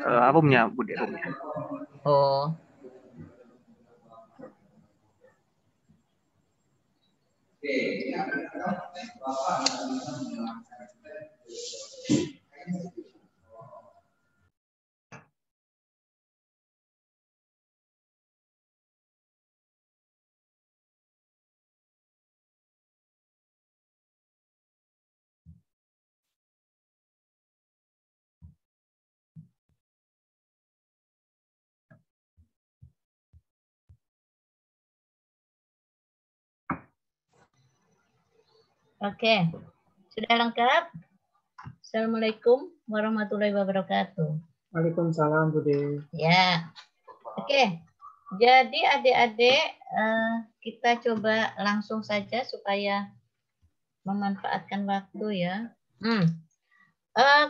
roomnya, Bude, roomnya. Oh. Oke, sudah lengkap? Assalamualaikum warahmatullahi wabarakatuh. Waalaikumsalam, Bude. Ya, oke. Jadi adik-adik kita coba langsung saja supaya memanfaatkan waktu ya.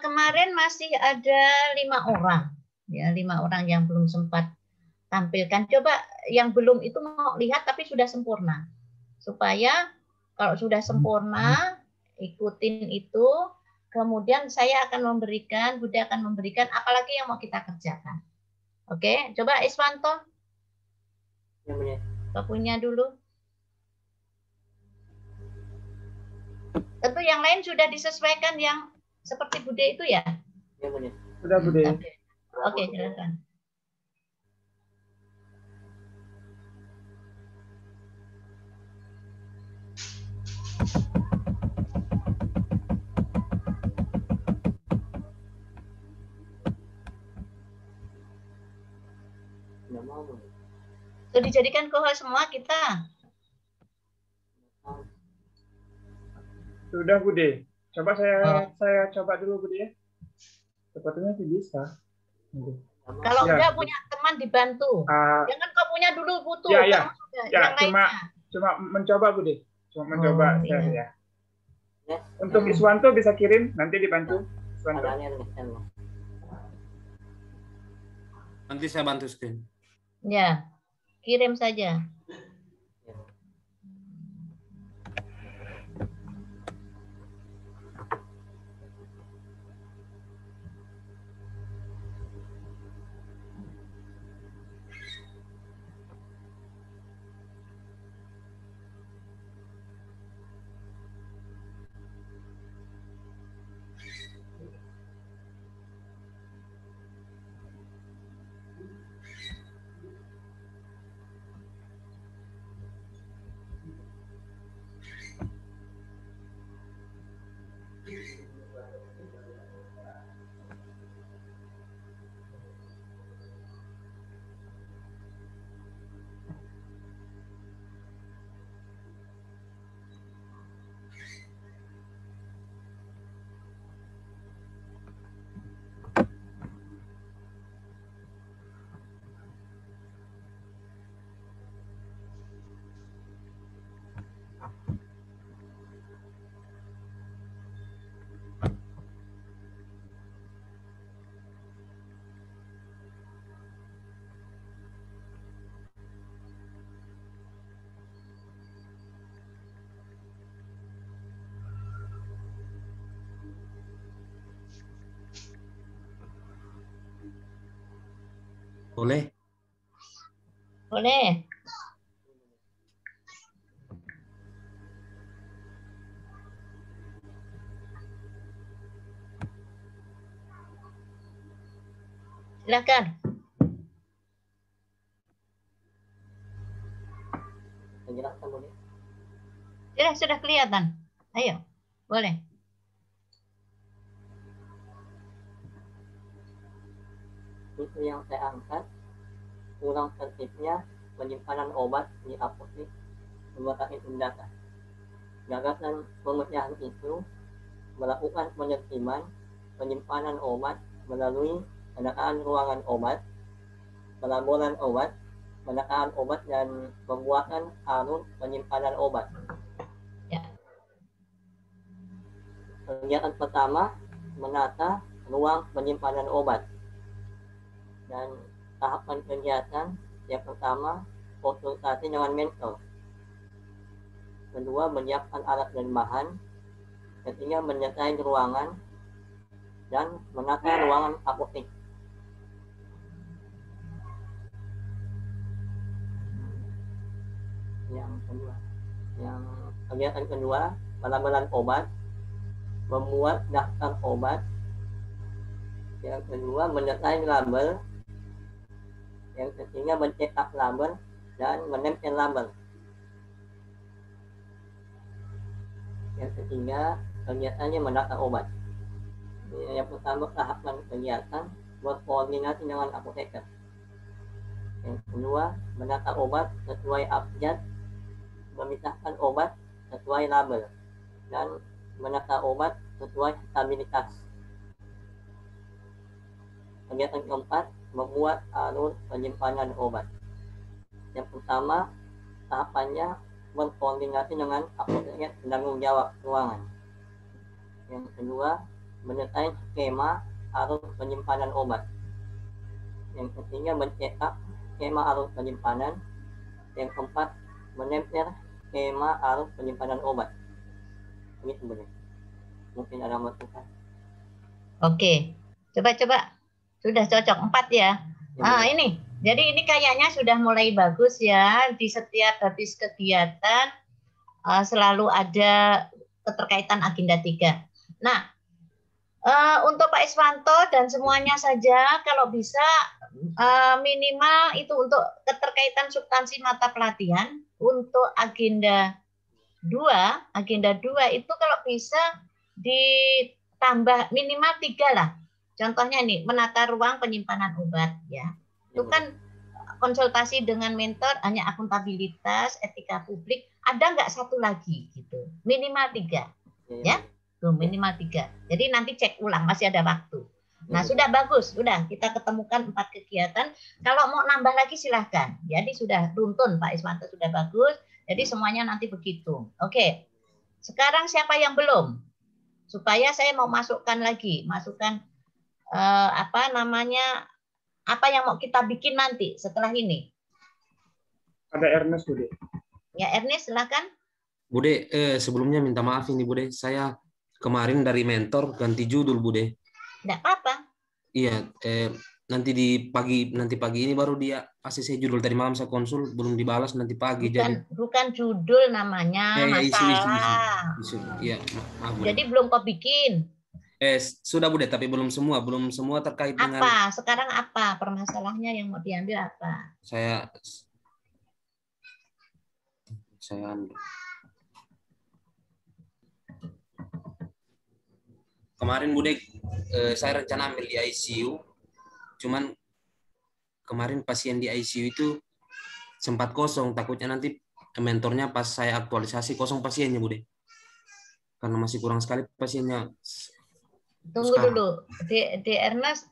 Kemarin masih ada 5 orang, ya 5 orang yang belum sempat tampilkan. Coba yang belum itu mau lihat tapi sudah sempurna, supaya kalau sudah sempurna ikutin itu. Kemudian saya akan memberikan, Bude akan memberikan apalagi yang mau kita kerjakan. Oke, coba Iswanto. Kau punya dulu. Tentu yang lain sudah disesuaikan yang seperti Bude itu ya? Ya, Bude. Sudah, Bude. Oke, silakan. Sudah dijadikan kohol semua kita? Sudah, Bude. Coba saya coba dulu, Bude ya. Sepertinya sih bisa. Kalau enggak punya teman dibantu. Jangan kau punya dulu butuh. Ya, cuma mencoba, Bude. Cuma mencoba saya ya. Untuk Iswanto bisa kirim, nanti dibantu. Iswanto. Nanti saya bantu screen. Ya, kirim saja. Boleh? Boleh. Silakan. Sudah kelihatan. Ayo, boleh. Itu yang saya angkat, ulang tertibnya penyimpanan obat di apotek rumah sakit Undata. Gagasan pemecahan itu melakukan penertiban penyimpanan obat melalui penataan ruangan obat, pelaburan obat, penataan obat dan pembuatan alur penyimpanan obat. Ya. Kegiatan pertama menata ruang penyimpanan obat. Dan tahapan kegiatan yang pertama konsultasi dengan mentor, kedua menyiapkan alat dan bahan, ketiga mendesain ruangan dan menata ruangan apotek. Yang kegiatan kedua, pelabelan obat, membuat daftar obat. Yang kedua, mendesain label. Yang ketiga, mencetak label dan menempel label. Yang ketiga, kegiatannya mendaftar obat. Yang pertama, tahapan kegiatan berkoordinasi dengan apoteker. Yang kedua, mendaftar obat sesuai abjad, memisahkan obat sesuai label, dan menata obat sesuai stabilitas. Kegiatan keempat, membuat alur penyimpanan obat. Yang pertama, tahapannya berkoordinasi dengan apoteker penanggung jawab ruangan. Yang kedua, mendesain skema alur penyimpanan obat. Yang ketiga, mencetak skema alur penyimpanan. Yang keempat, menempel skema alur penyimpanan obat. Ini sebenarnya. Mungkin ada masukan. Oke, coba. Sudah cocok 4 ya. Ini. Jadi ini kayaknya sudah mulai bagus ya. Di setiap habis kegiatan selalu ada keterkaitan agenda 3. Nah, untuk Pak Iswanto dan semuanya saja kalau bisa minimal itu untuk keterkaitan substansi mata pelatihan untuk agenda 2 itu kalau bisa ditambah minimal 3 lah. Contohnya nih, menata ruang penyimpanan obat ya. Itu kan konsultasi dengan mentor, hanya akuntabilitas, etika publik, ada nggak satu lagi gitu. Minimal 3. Ya. Tuh, minimal 3. Jadi nanti cek ulang, masih ada waktu. Nah, sudah bagus, sudah kita ketemukan 4 kegiatan. Kalau mau nambah lagi silahkan. Jadi sudah runtun Pak Iswanto, sudah bagus. Jadi semuanya nanti begitu. Oke. Sekarang siapa yang belum? Supaya saya mau masukkan apa yang mau kita bikin nanti setelah ini. Ada Ernest, Bude. Ya, Ernest, silakan. Bude, sebelumnya minta maaf ini, Bude. Saya kemarin dari mentor ganti judul, Bude. Tidak apa-apa. Iya, nanti pagi ini baru dia kasih saya judul. Tadi malam saya konsul belum dibalas, nanti pagi. Bukan judul namanya, masalah. Isu. Iya, maaf, Bude. Jadi belum kau bikin. Sudah, Bude, tapi belum semua terkait dengan sekarang apa permasalahannya yang mau diambil apa? Saya kemarin, Bude, saya rencana ambil di ICU, cuman kemarin pasien di ICU itu sempat kosong, takutnya nanti mentornya pas saya aktualisasi kosong pasiennya, Bude, karena masih kurang sekali pasiennya. Tunggu dulu, di Ernest,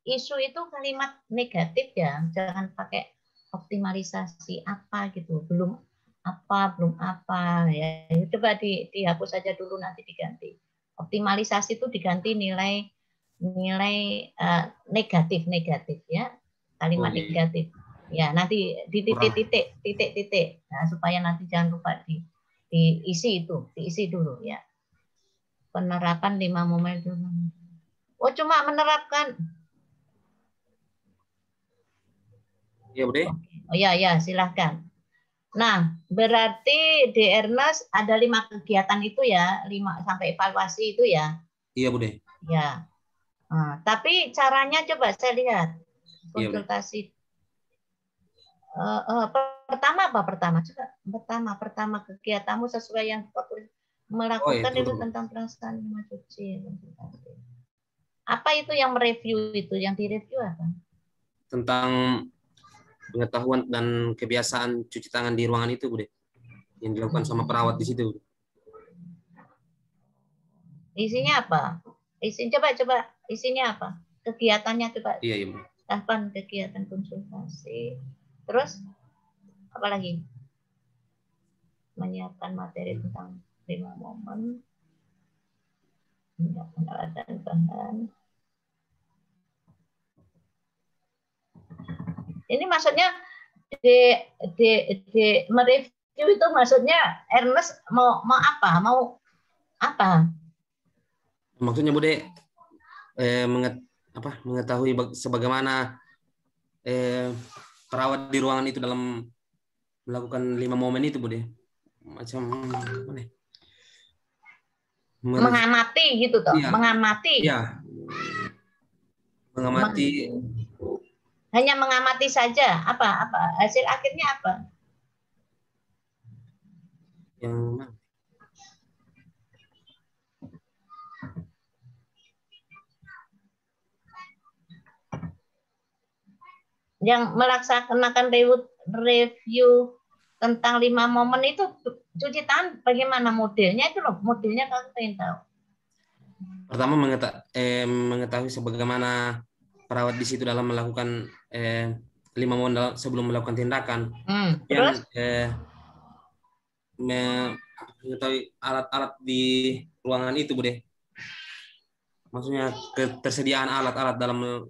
isu itu kalimat negatif ya, jangan pakai optimalisasi apa gitu, belum apa ya. Coba dihapus saja dulu, nanti diganti. Optimalisasi itu diganti nilai negatif ya, kalimat negatif ya, nanti di titik. Nah, supaya nanti jangan lupa diisi dulu ya. Penerapan 5 momentum. Oh, cuma menerapkan. Ya, Bude. Oh ya, silahkan. Nah, berarti di Ernest ada 5 kegiatan itu ya, 5 sampai evaluasi itu ya. Iya, Bude. Ya. Nah, tapi caranya coba saya lihat. Konsultasi. Pertama apa pertama? Coba pertama kegiatanmu sesuai yang melakukan itu tentang perasaan cuci. Apa itu yang mereview itu? Yang direview apa? Tentang pengetahuan dan kebiasaan cuci tangan di ruangan itu, Bude, yang dilakukan sama perawat di situ. Isinya apa? Coba isinya apa? Kegiatannya coba. Iya, Bu. Tahapan kegiatan konsultasi. Terus apa lagi? Menyiapkan materi tentang 5 momen, menyiapkan alat dan bahan. Ini maksudnya mereview itu maksudnya Ernest mau apa? Mau apa? Maksudnya, Bude, mengetahui sebagaimana perawat di ruangan itu dalam melakukan 5 momen itu Bude. Macam mana? Mengamati gitu toh, iya. mengamati. Iya. Mengamati. Hanya mengamati saja. Apa hasil akhirnya apa? Yang mana? Yang melaksanakan review tentang 5 momen itu cuci tangan bagaimana modelnya itu loh, modelnya kalau pengen tahu. Pertama mengetahui sebagaimana perawat di situ dalam melakukan 5 momen sebelum melakukan tindakan. Terus mengetahui alat-alat di ruangan itu Bude. Maksudnya ketersediaan alat-alat dalam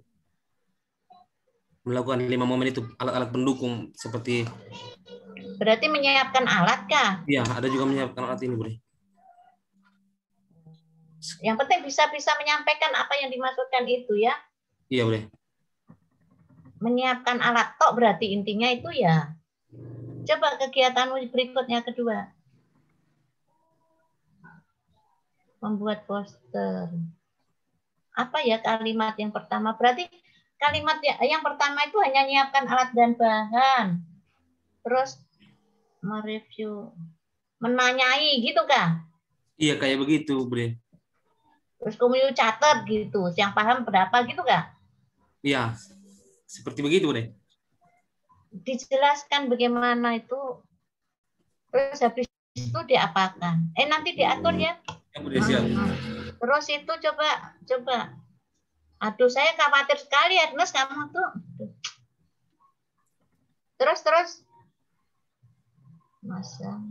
melakukan 5 momen itu, alat-alat pendukung seperti. Berarti menyiapkan alat kah? Iya, ada juga menyiapkan alat ini Bude. Yang penting bisa menyampaikan apa yang dimaksudkan itu ya. Iya Bude. Menyiapkan alat tok berarti intinya itu ya. Coba kegiatan berikutnya kedua. Membuat poster. Apa ya kalimat yang pertama? Berarti kalimat yang pertama itu hanya menyiapkan alat dan bahan. Terus mereview, menanyai gitu kah? Iya kayak begitu Bude. Terus kemudian catat gitu, yang paham berapa gitu kah? Iya, seperti begitu Bude. Dijelaskan bagaimana itu, terus habis itu diapakan? Nanti diatur ya. Ya Bude, siap. Terus itu coba. Aduh, saya khawatir sekali Agnes kamu tuh. Terus. Masa.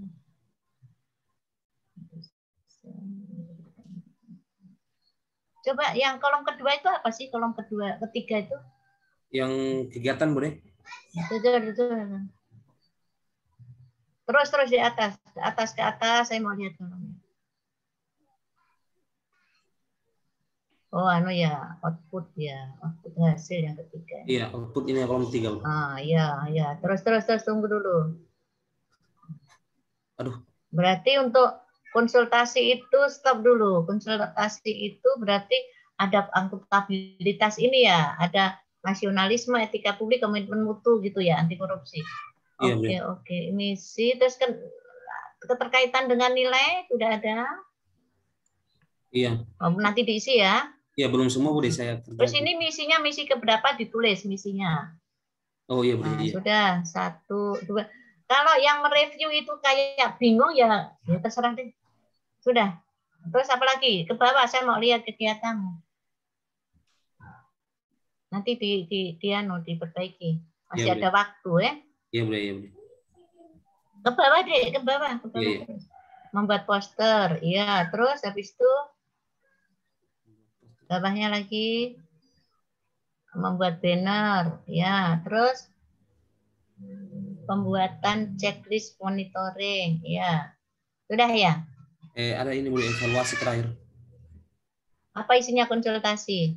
Coba yang kolom kedua itu apa sih? Kolom kedua, ketiga itu? Yang kegiatan Bude. Betul. Terus di atas ke atas, saya mau lihat kolomnya. Oh, ya, output hasil yang ketiga. Iya, output ini kolom 3. Iya. Terus tunggu dulu. Aduh. Berarti untuk konsultasi itu stop dulu. Konsultasi itu berarti ada akuntabilitas ini ya, ada nasionalisme, etika publik, komitmen mutu gitu ya, anti korupsi. Oke. Ini sih terus keterkaitan dengan nilai sudah ada. Iya. Nanti diisi ya. Iya, belum semua Bude saya. Terus ini misi keberapa ditulis misinya. Oh iya Bude. Sudah 1, 2. Kalau yang mereview itu kayak bingung ya terserah deh. Sudah. Terus apa lagi? Ke bawah saya mau lihat kegiatanmu. Nanti diperbaiki. Masih ada waktu ya. Iya Bude. Ke bawah deh, ke bawah. Iya. Membuat poster. Iya, terus habis itu bawahnya lagi membuat banner. Ya, terus pembuatan checklist monitoring. Ya. Sudah ya? Ada ini Bude, evaluasi terakhir. Apa isinya konsultasi?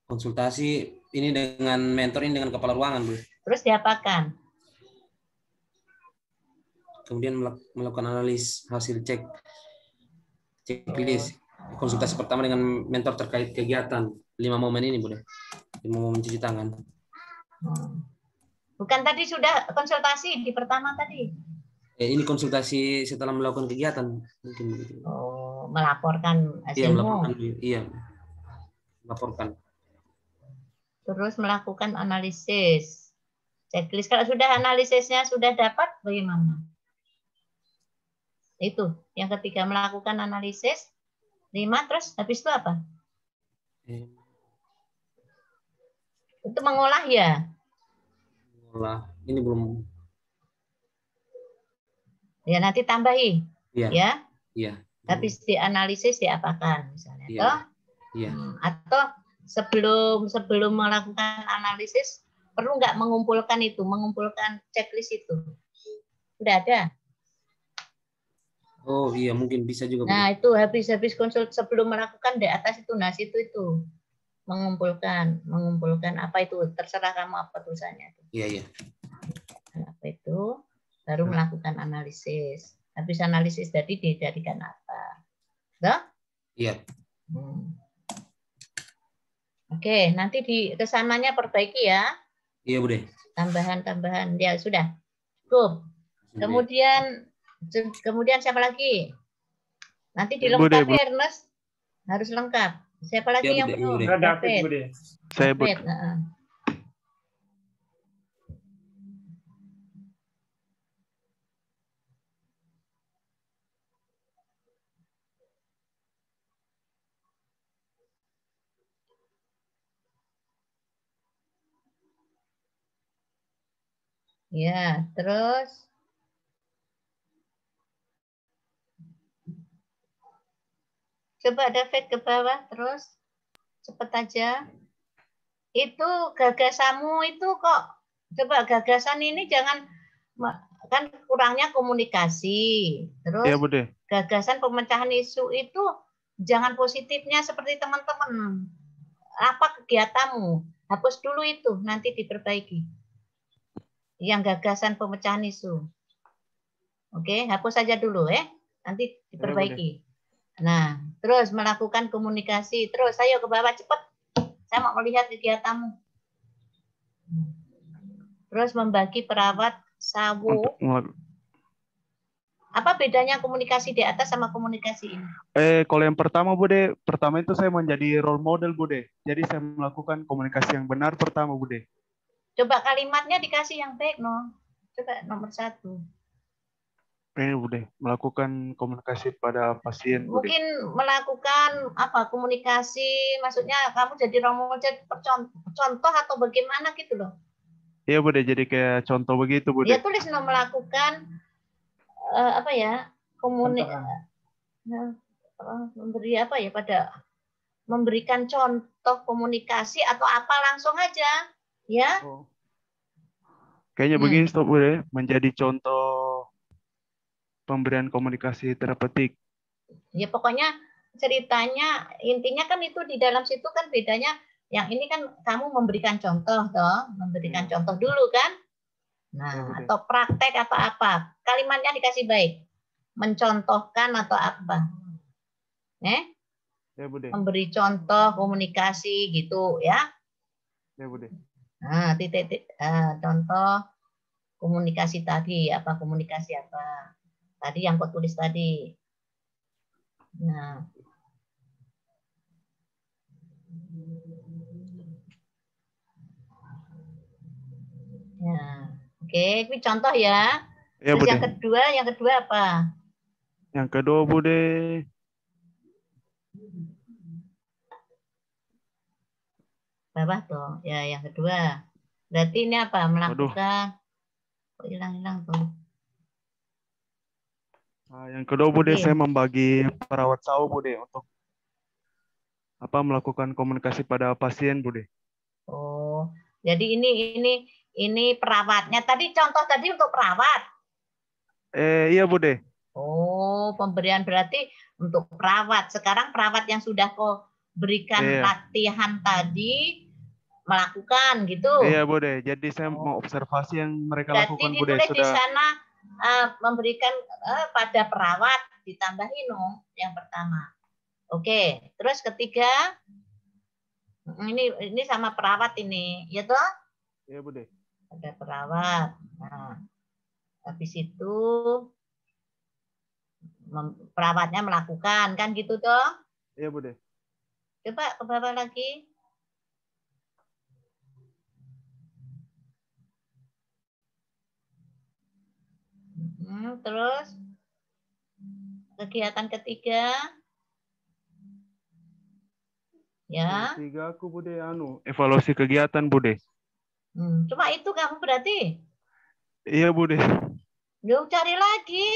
Konsultasi ini dengan mentor, ini dengan kepala ruangan Bu. Terus diapakan? Kemudian melakukan analis hasil checklist. Konsultasi pertama dengan mentor terkait kegiatan 5 momen ini Bu. 5 momen cuci tangan. Bukan tadi sudah konsultasi di pertama tadi? Ini konsultasi setelah melakukan kegiatan mungkin. Melaporkan hasilmu. Iya, melaporkan. Terus melakukan analisis checklist. Kalau sudah analisisnya sudah dapat, bagaimana? Itu yang ketiga, melakukan analisis. 5, terus habis itu apa? Itu mengolah ya? Mengolah. Ini belum. Ya nanti tambahi. Iya. Ya. Habis dianalisis diapakan misalnya. Iya. Atau sebelum melakukan analisis perlu nggak mengumpulkan checklist itu? Sudah ada? Oh iya, mungkin bisa juga. Nah itu habis konsult sebelum melakukan di atas itu, nah itu mengumpulkan apa itu, terserah kamu apa tulisannya. Iya. Apa itu baru melakukan analisis. Habis analisis tadi dijadikan apa? Toh? Iya. Oke, nanti di kesananya perbaiki ya. Iya, Bude. Tambahan-tambahan ya sudah. Cukup. Kemudian siapa lagi? Nanti dilengkapi Ernest. Harus lengkap. Siapa lagi yang belum? David, Bude. Saya, Bude. Ya, terus coba David ke bawah terus cepet aja. Itu gagasanmu itu kok coba gagasan ini jangan kan kurangnya komunikasi. Terus ya, Bude. Gagasan pemecahan isu itu jangan positifnya seperti teman-teman. Apa kegiatanmu? Hapus dulu itu nanti diperbaiki. Yang gagasan pemecahan isu. Oke, hapus saja dulu ya. Nanti diperbaiki. Nah, terus melakukan komunikasi. Terus ayo ke bawah cepat. Saya mau melihat kegiatanmu. Terus membagi perawat sawo. Apa bedanya komunikasi di atas sama komunikasi ini? Kalau yang pertama, Bude, pertama itu saya menjadi role model, Bude. Jadi saya melakukan komunikasi yang benar pertama, Bude. Coba kalimatnya dikasih yang baik, no. Coba nomor 1. Bude, melakukan komunikasi pada pasien, Bude. Mungkin melakukan apa komunikasi, maksudnya kamu jadi role model, contoh atau bagaimana gitu loh. Iya, Bude, jadi kayak contoh begitu, Bude. Dia tulis no melakukan apa ya memberi apa ya pada memberikan contoh komunikasi atau apa langsung aja ya. Kayaknya begini stop, Bude, menjadi contoh pemberian komunikasi terapeutik. Ya pokoknya ceritanya intinya kan itu di dalam situ kan bedanya yang ini kan kamu memberikan contoh toh, memberikan contoh dulu kan. Nah, atau praktek atau apa. Kalimatnya dikasih baik. Mencontohkan atau apa. Ya, Bude. Memberi contoh komunikasi gitu ya. Ya, Bude. Nah, contoh komunikasi tadi, apa komunikasi apa. Tadi yang kau tulis tadi. Nah. Ya. Oke, ini contoh ya. Ya, terus Bude. yang kedua apa? Yang kedua, Bude. Bawah tuh. Ya, yang kedua. Berarti ini apa? Melakukan. Kok hilang-hilang tuh. Yang kedua, Bude, saya membagi perawat sawo, Bude, untuk apa melakukan komunikasi pada pasien, Bude. Oh, jadi ini perawatnya. Tadi contoh tadi untuk perawat. Iya, Bude. Oh, pemberian berarti untuk perawat. Sekarang perawat yang sudah kau berikan latihan tadi melakukan gitu. Iya, Bude. Jadi saya mau observasi yang mereka lakukan, Bude. Berarti ditulis di sana memberikan pada perawat ditambahin yang pertama. Oke, terus ketiga ini sama perawat ini, ya toh? Iya, Bude. Ada perawat. Nah, habis itu perawatnya melakukan kan gitu toh? Iya, Bude. Coba ke bawah lagi. Terus kegiatan ketiga. Ya. Ketiga aku, Bude, evaluasi kegiatan, Bude. Cuma itu kamu berarti? Iya, Bude. Yuk cari lagi.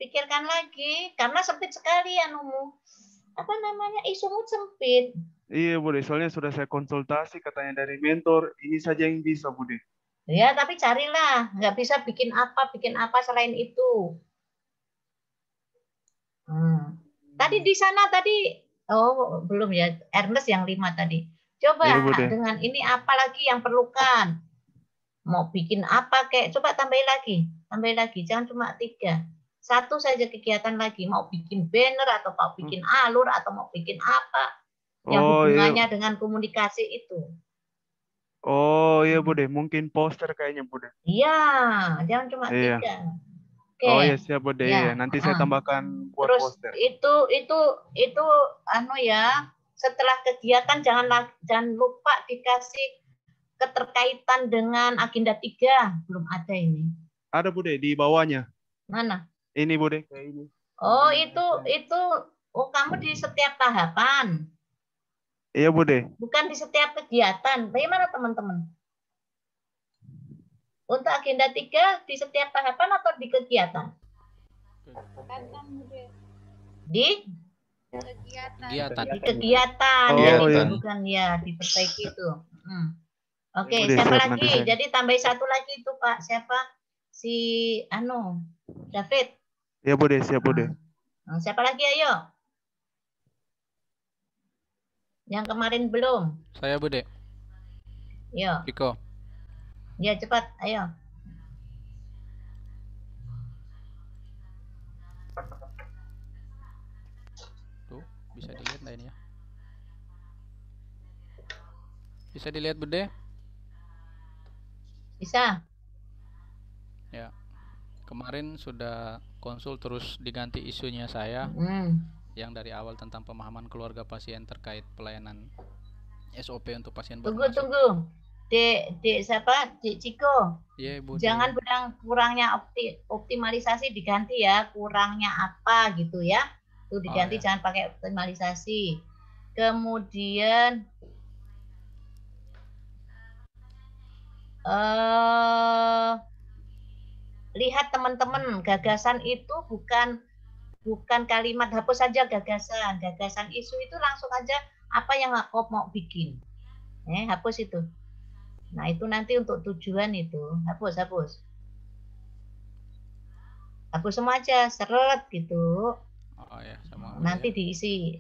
Pikirkan lagi. Karena sempit sekali anumu. Apa namanya? Isumu sempit. Iya, Bude. Soalnya sudah saya konsultasi katanya dari mentor. Ini saja yang bisa, Bude. Ya, tapi carilah. Nggak bisa bikin apa selain itu. Tadi di sana tadi. Oh, belum ya. Ernest yang 5 tadi. Coba ya, dengan ini apa lagi yang perlukan? Mau bikin apa kayak, coba tambahin lagi, jangan cuma 3. 1 saja kegiatan lagi, mau bikin banner atau mau bikin alur atau mau bikin apa yang hubungannya dengan komunikasi itu. Oh iya Bude, mungkin poster kayaknya Bude. Iya, jangan cuma 3. Oke. Oh iya siap Bude, ya. Nanti saya tambahkan buat Terus poster. itu anu ya, setelah kegiatan jangan lupa dikasih keterkaitan dengan agenda 3. Belum ada ini. Ada Bude di bawahnya. Mana? Ini Bude, kayak ini. Oh, itu kamu di setiap tahapan. Iya Bude. Bukan di setiap kegiatan. Bagaimana teman-teman? Untuk agenda 3 di setiap tahapan atau di kegiatan? Di kegiatan. Di kegiatan. Oh, jadi iya. bukan ya diperbaiki itu. Oke, Bude, siapa siap, lagi? Jadi tambah 1 lagi itu Pak. Siapa? Si David. Iya Bude, siap Bude. Siapa lagi ayo? Yang kemarin belum. Saya Bude. Yo. Piko. Ya cepat, ayo. Tuh, bisa dilihat nggak ini ya? Bisa dilihat Bude? Bisa. Ya. Kemarin sudah konsul terus diganti isunya saya. Yang dari awal tentang pemahaman keluarga pasien terkait pelayanan SOP untuk pasien baru masuk. Tunggu. Dek siapa? Dek Ciko. Iya, Bu. Jangan bilang kurangnya optimalisasi diganti ya. Kurangnya apa gitu ya. Itu diganti, jangan pakai optimalisasi. Kemudian lihat teman-teman, gagasan itu bukan kalimat, hapus saja gagasan isu itu langsung aja apa yang aku mau bikin, hapus itu. Nah itu nanti untuk tujuan itu hapus semua aja, seret gitu. Sama nanti diisi.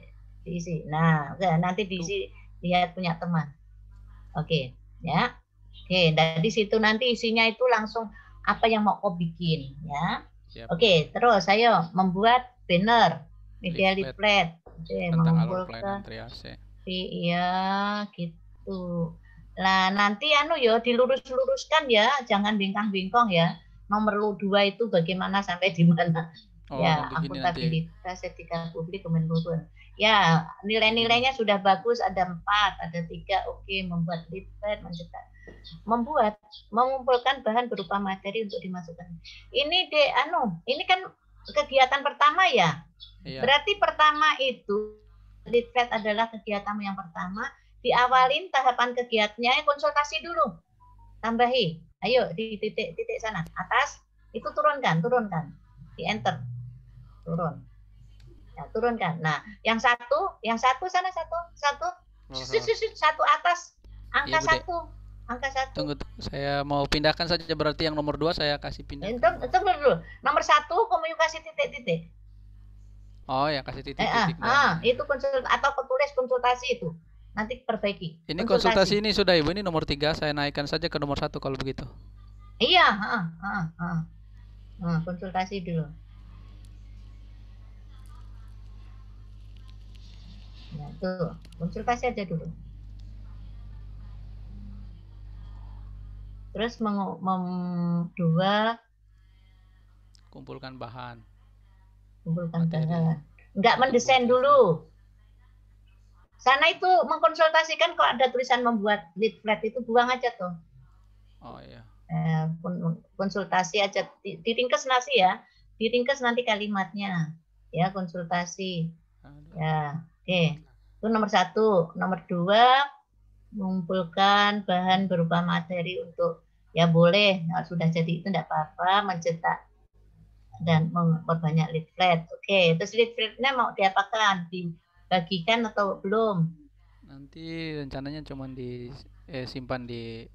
Nah nanti diisi, lihat punya teman. Oke, ya. Oke, dari situ nanti isinya itu langsung apa yang mau kau bikin ya. Oke, terus ayo membuat banner, media leaflet. Oke, mengumpulkan. Iya, gitu. Nah, nanti yo dilurus-luruskan ya, jangan bingkang-bingkong ya. Nomor 2 itu bagaimana sampai di mana? Ya, akuntabilitas, etika publik, Kemenhubungan. Ya, nilai-nilainya sudah bagus, ada 4, ada 3. Oke, membuat leaflet, mengumpulkan bahan berupa materi untuk dimasukkan. Ini ini kan kegiatan pertama ya. Iya. Berarti pertama itu leaflet adalah kegiatan yang pertama. Diawalin tahapan kegiatannya konsultasi dulu. Tambahi. Ayo di titik sana atas itu turunkan. Di enter. Turun. Ya, turunkan. Nah, yang satu sana satu atas angka 1. Angka 1. Tunggu, saya mau pindahkan saja, berarti yang nomor 2 saya kasih pindah. Tunggu dulu. Nomor 1 komunikasi titik-titik. Oh ya, kasih titik-titik. Itu atau petulis konsultasi itu. Nanti perbaiki. Ini konsultasi ini sudah Ibu, ini nomor 3, saya naikkan saja ke nomor 1 kalau begitu. Iya, konsultasi dulu. Nah, tuh, konsultasi aja dulu. Terus 2 kumpulkan bahan. Enggak mendesain dulu. Sana itu mengkonsultasikan, kok ada tulisan membuat leaflet itu buang aja tuh. Oh iya. Konsultasi aja, diringkes nanti ya. Diringkes nanti kalimatnya. Ya, konsultasi. Ya, oke. Itu nomor 1. Nomor 2 mengumpulkan bahan berupa materi untuk, ya boleh, nah, sudah jadi itu tidak apa-apa, mencetak dan memperbanyak leaflet. Oke, terus leafletnya mau diapakan? Dibagikan atau belum? Nanti rencananya cuma disimpan di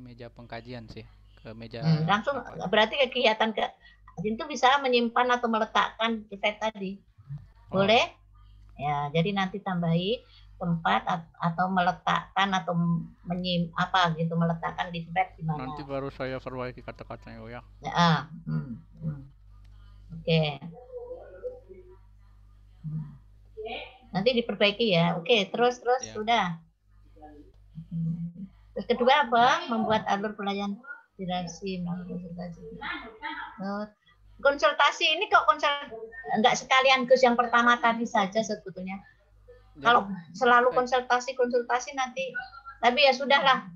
meja pengkajian sih, ke meja. Langsung berarti kegiatan itu bisa menyimpan atau meletakkan leaflet tadi. Boleh? Ya, jadi nanti tambahi tempat atau meletakkan atau meletakkan leaflet di mana. Nanti baru saya perbaiki kata-katanya ya. Oke. Nanti diperbaiki ya. Oke, terus ya. Sudah. Terus kedua apa? Membuat alur pelayan konsultasi. Konsultasi ini kok enggak sekalian Gus yang pertama tadi saja sebetulnya. Kalau selalu konsultasi nanti, tapi ya sudahlah.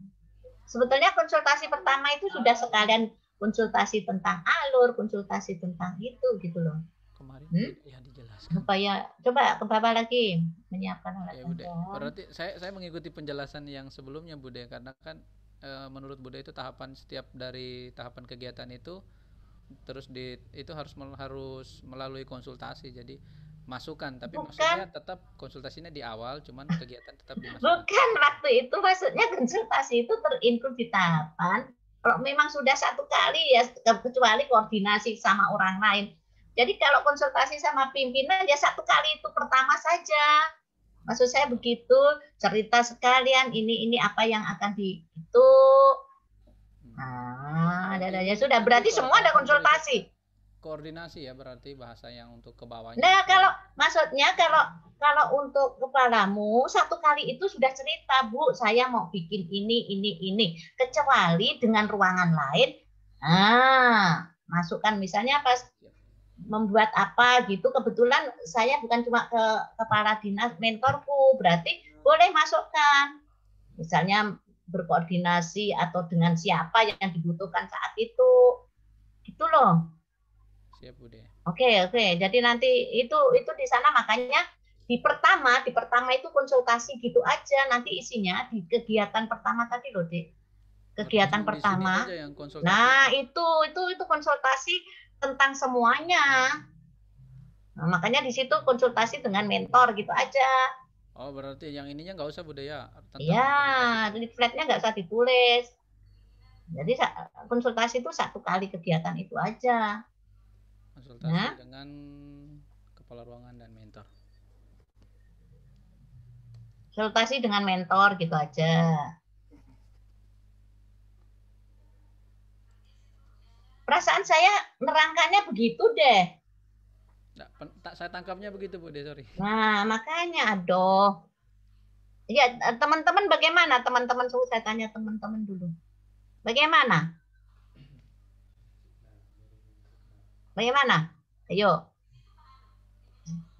Sebetulnya konsultasi pertama itu sudah sekalian konsultasi tentang alur, konsultasi tentang itu gitu loh. Kemarin ya dijelaskan. Supaya coba ke bawah lagi menyiapkan alat. Ya, Bude. Berarti saya mengikuti penjelasan yang sebelumnya, Bude, karena kan menurut Bude itu setiap dari tahapan kegiatan itu terus itu harus melalui konsultasi. Jadi masukan, tapi maksudnya tetap konsultasinya di awal, cuman kegiatan tetap dimasukkan. Bukan, waktu itu maksudnya konsultasi itu terinclude di tahapan. Kalau memang sudah satu kali ya, kecuali koordinasi sama orang lain. Jadi kalau konsultasi sama pimpinan ya satu kali itu pertama saja. Maksud saya begitu, cerita sekalian ini apa yang akan itu. Ya sudah, berarti semua ada konsultasi. Koordinasi ya berarti bahasa yang untuk ke bawahnya. Nah, kalau untuk kepalamu satu kali itu sudah cerita, Bu, saya mau bikin ini. Kecuali dengan ruangan lain. Masukkan misalnya pas membuat apa gitu, kebetulan saya bukan cuma ke kepala dinas mentorku, berarti boleh masukkan. Misalnya berkoordinasi atau dengan siapa yang dibutuhkan saat itu. Gitu loh. Siap, Bude. Oke. Jadi nanti itu di sana, makanya di pertama itu konsultasi gitu aja. Nanti isinya di kegiatan pertama tadi loh, Dek. Kegiatan pertama. Nah, itu konsultasi tentang semuanya. Nah, makanya di situ konsultasi dengan mentor gitu aja. Oh, berarti yang ininya nggak usah, Bude ya? Iya, leafletnya nggak usah ditulis. Jadi konsultasi itu satu kali kegiatan itu aja. Konsultasi dengan kepala ruangan dan mentor. Konsultasi dengan mentor gitu aja. Perasaan saya nerangkannya begitu deh. Saya tangkapnya begitu, Bude, sorry. Nah, makanya aduh. Ya, teman-teman bagaimana? Teman-teman, saya tanya teman-teman dulu. Bagaimana? Ayo.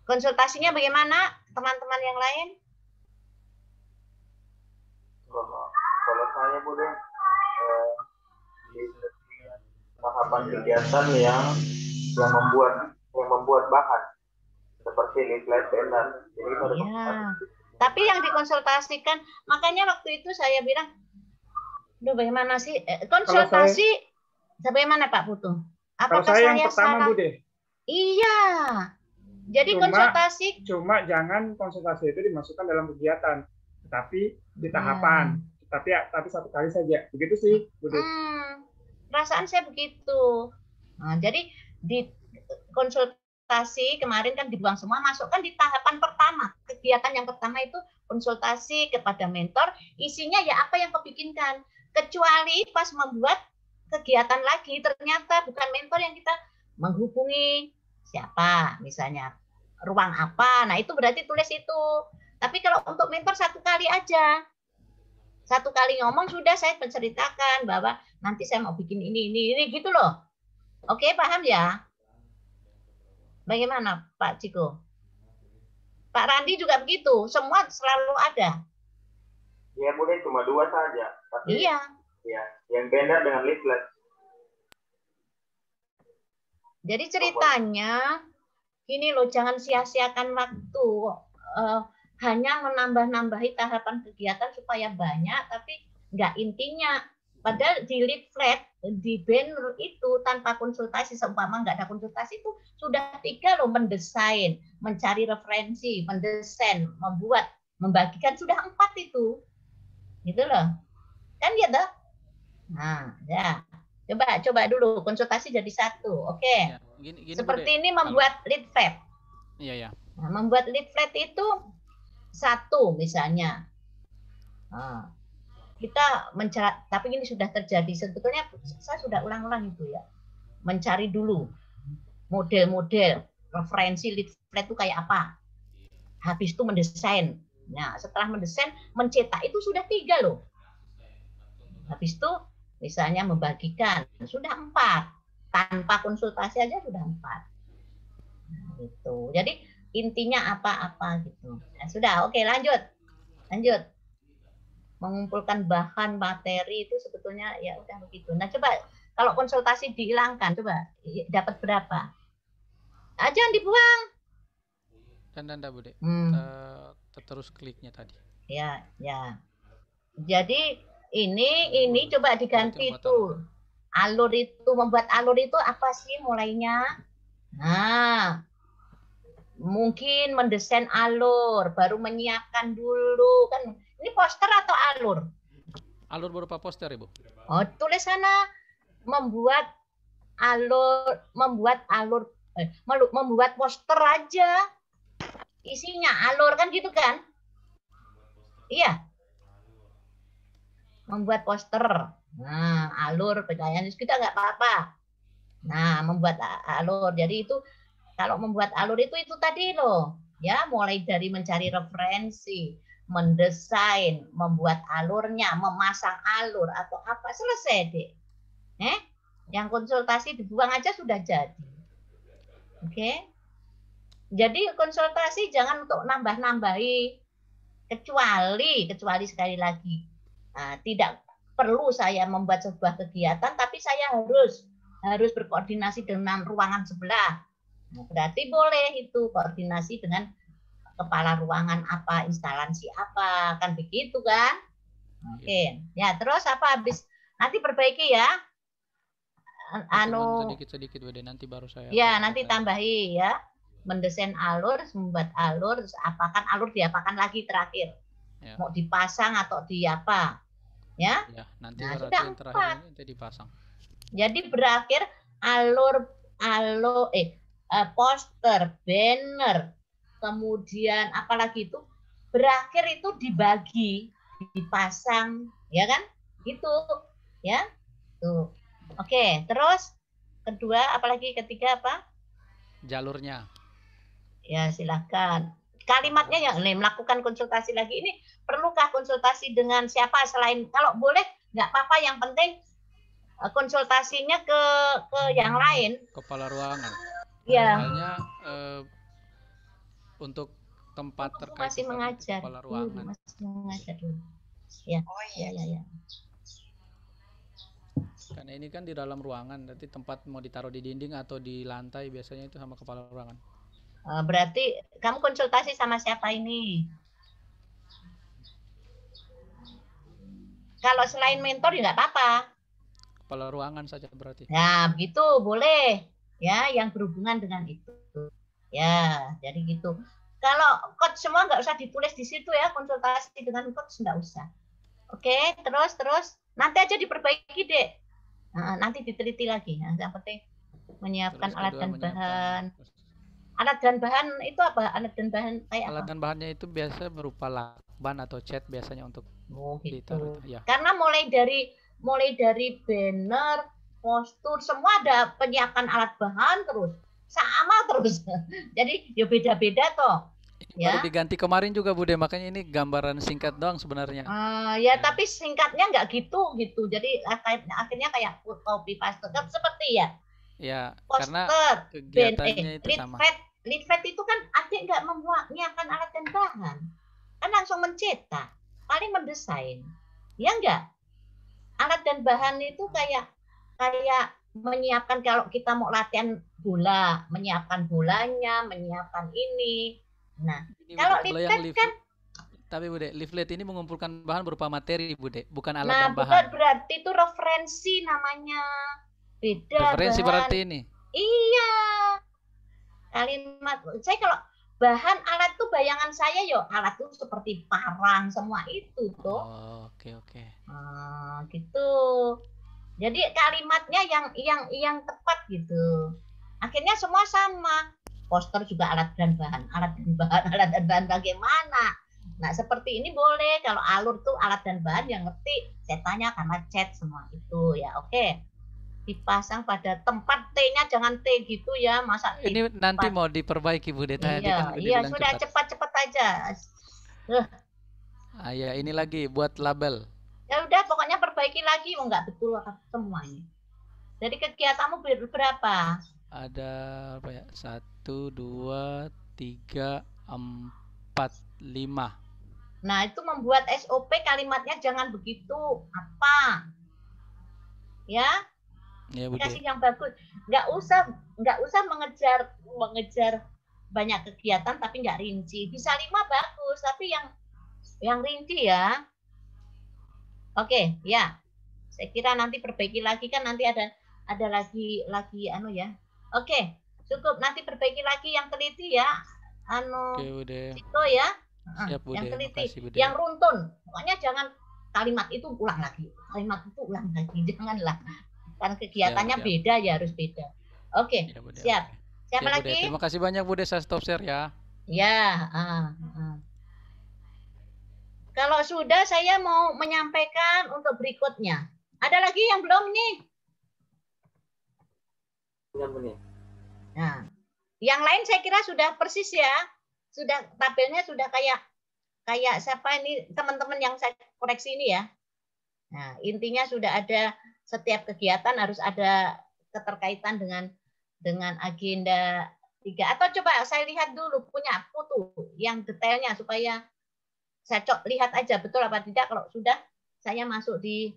Konsultasinya bagaimana, teman-teman yang lain? Kalau saya, Bude, tahapan kegiatan yang membuat bahan seperti leaflet, banner. Ya. Tapi yang dikonsultasikan, makanya waktu itu saya bilang, bagaimana sih konsultasi? Bagaimana Pak Putu? Apakah kalau saya yang pertama, salah? Bude. Iya. Jadi konsultasi. Cuma jangan konsultasi itu dimasukkan dalam kegiatan, tapi di tahapan. Tapi satu kali saja. Begitu sih, Bude. Perasaan saya begitu. Nah, jadi di konsultasi kemarin kan dibuang semua, masukkan di tahapan pertama. Kegiatan yang pertama itu konsultasi kepada mentor, isinya ya apa yang kau bikinkan. Kecuali pas membuat kegiatan lagi, ternyata bukan mentor yang kita menghubungi siapa, misalnya ruang apa, nah itu berarti tulis itu. Tapi kalau untuk mentor satu kali aja. Satu kali ngomong sudah saya menceritakan bahwa nanti saya mau bikin ini gitu loh. Oke, paham ya? Bagaimana Pak Ciko? Pak Randi juga begitu, semua selalu ada. Ya, Bude, cuma 2 saja. Tapi iya. Ya, yang beda dengan leaflet. Jadi ceritanya gini loh, jangan sia-siakan waktu. Hanya menambah-nambahi tahapan kegiatan supaya banyak, tapi nggak intinya. Padahal di leaflet, di banner itu tanpa konsultasi, seumpama nggak ada konsultasi itu sudah 3 loh, mendesain, mencari referensi, mendesain, membuat, membagikan, sudah 4 itu. Gitu loh. Kan gitu? Nah, ya. Coba dulu konsultasi jadi 1. Oke. Ya, gini, seperti Bude, ini membuat leaflet. Iya, ya. Nah, membuat leaflet itu satu misalnya. Nah, kita mencari, tapi ini sudah terjadi. Sebetulnya saya sudah ulang-ulang itu ya. Mencari dulu model-model, referensi leaflet itu kayak apa. Habis itu mendesain. Nah, setelah mendesain, mencetak itu sudah 3 loh. Habis itu misalnya membagikan, sudah 4. Tanpa konsultasi aja sudah 4. Nah, gitu. Jadi intinya apa-apa gitu. Nah, sudah, oke, lanjut. Mengumpulkan bahan materi itu sebetulnya ya udah begitu. Nah, coba kalau konsultasi dihilangkan, coba dapat berapa? Jangan dibuang. Dan Bude. Terus kliknya tadi. Ya. Jadi ini coba diganti itu. Alur itu, membuat alur itu apa sih mulainya? Nah, mungkin mendesain alur, baru menyiapkan dulu kan. Ini poster atau alur? Alur berupa poster, Ibu. Oh, tulis sana membuat poster aja. Isinya alur kan gitu kan? Iya. Membuat poster. Nah, alur percayaan kita nggak apa-apa. Nah, membuat alur. Jadi itu kalau membuat alur itu tadi loh, ya, mulai dari mencari referensi, mendesain, membuat alurnya, memasang alur atau apa, selesai deh. Yang konsultasi dibuang aja sudah jadi. Oke. Jadi konsultasi jangan untuk nambah-nambahi, kecuali sekali lagi. Nah, tidak perlu saya membuat sebuah kegiatan, tapi saya harus berkoordinasi dengan ruangan sebelah. Nah, berarti boleh itu koordinasi dengan kepala ruangan apa, instalasi apa, kan begitu kan? Oke. Ya, terus apa habis nanti perbaiki ya. Sedikit Bude, nanti baru saya. Ya, nanti tambahi ya. Mendesain alur, membuat alur, terus apakan alur diapakan lagi terakhir. Ya. Mau dipasang atau di apa? Ya, nanti berarti yang terakhir ini nanti dipasang. Jadi berakhir poster, banner, kemudian apalagi itu berakhir itu dibagi, dipasang, ya kan? Gitu, ya. Tuh. Oke, terus kedua, apalagi ketiga apa? Jalurnya. Ya, silakan. Kalimatnya yang melakukan konsultasi lagi ini, perlukah konsultasi dengan siapa selain, kalau boleh nggak apa-apa, yang penting konsultasinya ke yang lain. Kepala ruangan. Ya. Misalnya untuk tempat terkait masih mengajar. Kepala ruangan. Masih mengajar dulu. Ya. Oh iya. Ya. Karena ini kan di dalam ruangan, nanti tempat mau ditaruh di dinding atau di lantai biasanya itu sama kepala ruangan. Berarti kamu konsultasi sama siapa ini? Kalau selain mentor ya nggak apa-apa. Kepala ruangan saja berarti. Nah, begitu boleh. Ya, yang berhubungan dengan itu. Ya, jadi gitu. Kalau coach semua nggak usah ditulis di situ ya, konsultasi dengan coach nggak usah. Oke, terus. Nanti aja diperbaiki deh. Nanti diteliti lagi. Nah, yang penting menyiapkan alat dan bahan. Alat dan bahan itu apa? Alat dan bahan kayak apa? Alat dan bahannya itu biasa berupa lakban atau cat biasanya untuk gitu. Ya. Karena mulai dari banner, postur, semua ada penyiapan alat bahan terus. Sama terus. Jadi ya beda-beda toh. Ya. Baru diganti kemarin juga Bude, makanya ini gambaran singkat doang sebenarnya. Ya, tapi singkatnya nggak gitu. Jadi akhirnya kayak copy paste seperti ya. Ya, poster, karena kegiatannya itu sama. Leaflet itu kan adik nggak menyiapkan alat dan bahan, kan langsung mencetak, paling mendesain, ya enggak? Alat dan bahan itu kayak menyiapkan kalau kita mau latihan bola, menyiapkan bolanya, menyiapkan ini. Nah, kalau leaflet kan. Tapi Bude, leaflet ini mengumpulkan bahan berupa materi Bude, bukan alat dan bahan. Nah, berarti itu referensi namanya. Beda. Referensi bahan. Berarti ini. Iya. Kalimat saya kalau bahan alat tuh bayangan saya alat tuh seperti parang semua itu tuh. Oke. Gitu. Jadi kalimatnya yang tepat gitu. Akhirnya semua sama. Poster juga alat dan bahan bagaimana? Nah, seperti ini boleh. Kalau alur tuh alat dan bahan yang ngerti, saya tanya karena chat semua itu ya. Oke. Dipasang pada tempat T-nya, jangan T gitu ya. Masa ini nanti mau diperbaiki Bu De. Tadi kan iya, sudah cepat-cepat aja. Ya ini lagi buat label. Ya udah, pokoknya perbaiki lagi. Oh, nggak betul semua ini. Jadi kegiatanmu berapa? Ada apa ya? 1, 2, 3, 4, 5. Nah, itu membuat SOP kalimatnya jangan begitu. Apa? Ya? Ya, Bu Kasih yang bagus. Nggak usah mengejar banyak kegiatan tapi nggak rinci. Bisa 5 bagus, tapi yang rinci ya. Oke, ya. Saya kira nanti perbaiki lagi, kan nanti ada lagi anu ya. Oke, cukup, nanti perbaiki lagi yang teliti ya. Itu ya. Siap, yang teliti, makasih, yang runtun. Pokoknya jangan kalimat itu ulang lagi. Janganlah. Kan kegiatannya beda ya, harus beda. Oke, ya, siap. Siapa lagi? Terima kasih banyak Bu De, saya stop share ya. Ya. Kalau sudah, saya mau menyampaikan untuk berikutnya. Ada lagi yang belum nih? Nah, yang lain saya kira sudah persis ya. Sudah, tabelnya sudah kayak siapa ini, teman-teman yang saya koreksi ini ya. Nah, intinya sudah ada, setiap kegiatan harus ada keterkaitan dengan agenda 3. Atau coba saya lihat dulu, punya foto yang detailnya supaya saya lihat aja betul apa tidak. Kalau sudah, saya masuk di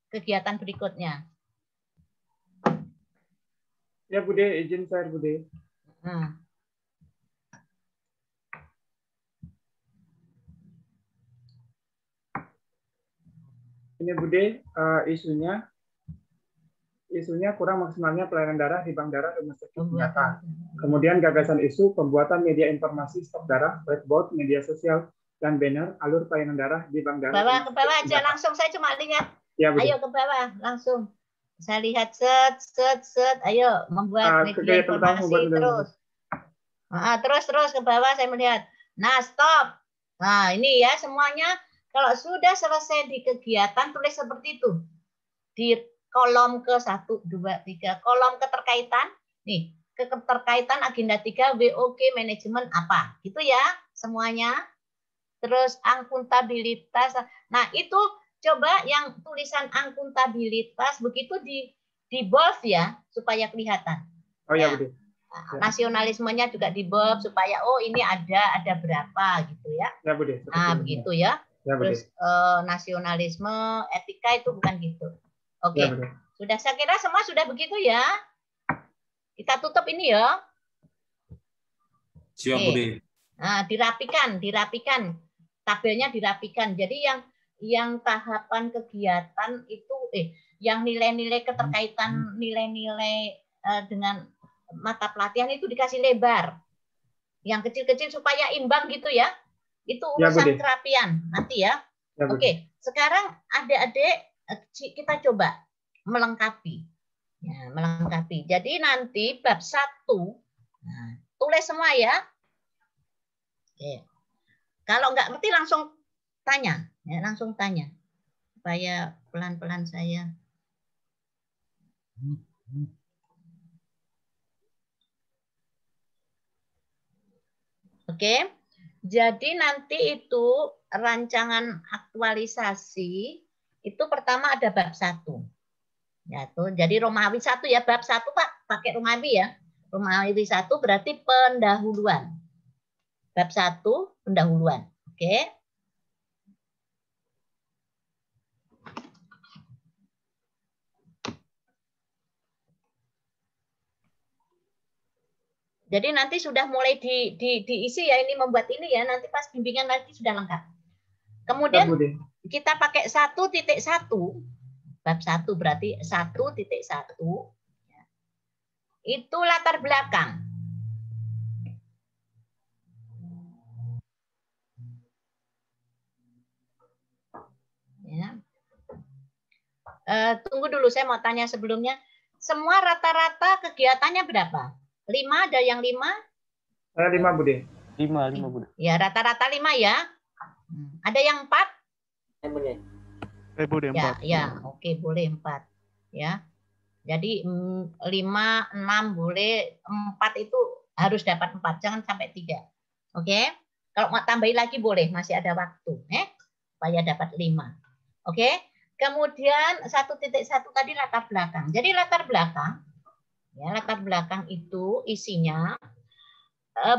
kegiatan berikutnya. Ya, Bude, izin share, Bude. Ini Bude, isunya kurang maksimalnya pelayanan darah di bank darah rumah sakit nyata. Kemudian gagasan isu pembuatan media informasi stok darah, whiteboard, media sosial, dan banner alur pelayanan darah di bank darah. Ke bawah aja langsung, saya cuma lihat. Ya, ayo ke bawah langsung. Saya lihat set. Ayo membuat media informasi terus. Terus ke bawah saya melihat. Nah, stop. Nah, ini ya semuanya. Kalau sudah selesai di kegiatan, tulis seperti itu. Di kolom ke 1, 2, 3. Kolom keterkaitan. Nih, keterkaitan agenda 3, WOG, manajemen apa. Gitu ya, semuanya. Terus akuntabilitas. Nah, itu coba yang tulisan akuntabilitas, begitu di bold ya, supaya kelihatan. Oh ya, Bude. Nasionalismenya juga di bold, supaya, oh ini ada berapa gitu ya. Ya, Bude. Nah, begitu ya. Ya, terus nasionalisme, etika itu bukan gitu. Oke, ya, sudah, saya kira semua sudah begitu ya. Kita tutup ini ya. Siap, Bude. Nah, dirapikan, tabelnya dirapikan. Jadi yang tahapan kegiatan itu, yang nilai-nilai keterkaitan nilai-nilai dengan mata pelatihan itu dikasih lebar. Yang kecil-kecil supaya imbang gitu ya. Itu urusan kerapian nanti ya. Oke, sekarang adik-adik kita coba melengkapi. Ya, melengkapi. Jadi nanti bab 1, nah, tulis semua ya. Oke. Kalau nggak ngerti langsung tanya, ya, langsung tanya. Supaya pelan-pelan saya. Oke. Jadi nanti itu rancangan aktualisasi itu pertama ada bab 1. Ya, tuh. Jadi Romawi 1 ya, bab 1 Pak, pakai Romawi ya. Romawi 1 berarti pendahuluan. Bab 1 pendahuluan. Oke. Jadi nanti sudah mulai diisi ya, ini membuat ini ya, nanti pas bimbingan nanti sudah lengkap. Kemudian kita pakai 1.1, bab 1 berarti 1.1, itu latar belakang. Ya. Tunggu dulu, saya mau tanya sebelumnya. Semua rata-rata kegiatannya berapa? 5, ada yang 5? 5, Bude. 5, Bude. Ya, rata-rata 5 ya. Ada yang 4? Boleh. Boleh 4. Ya, oke, boleh 4. Ya. Jadi 5, 6 boleh, 4 itu harus dapat 4, jangan sampai 3. Oke? Kalau mau tambahin lagi boleh, masih ada waktu, supaya dapat 5. Oke? Kemudian 1.1 tadi latar belakang. Jadi latar belakang, ya, latar belakang itu isinya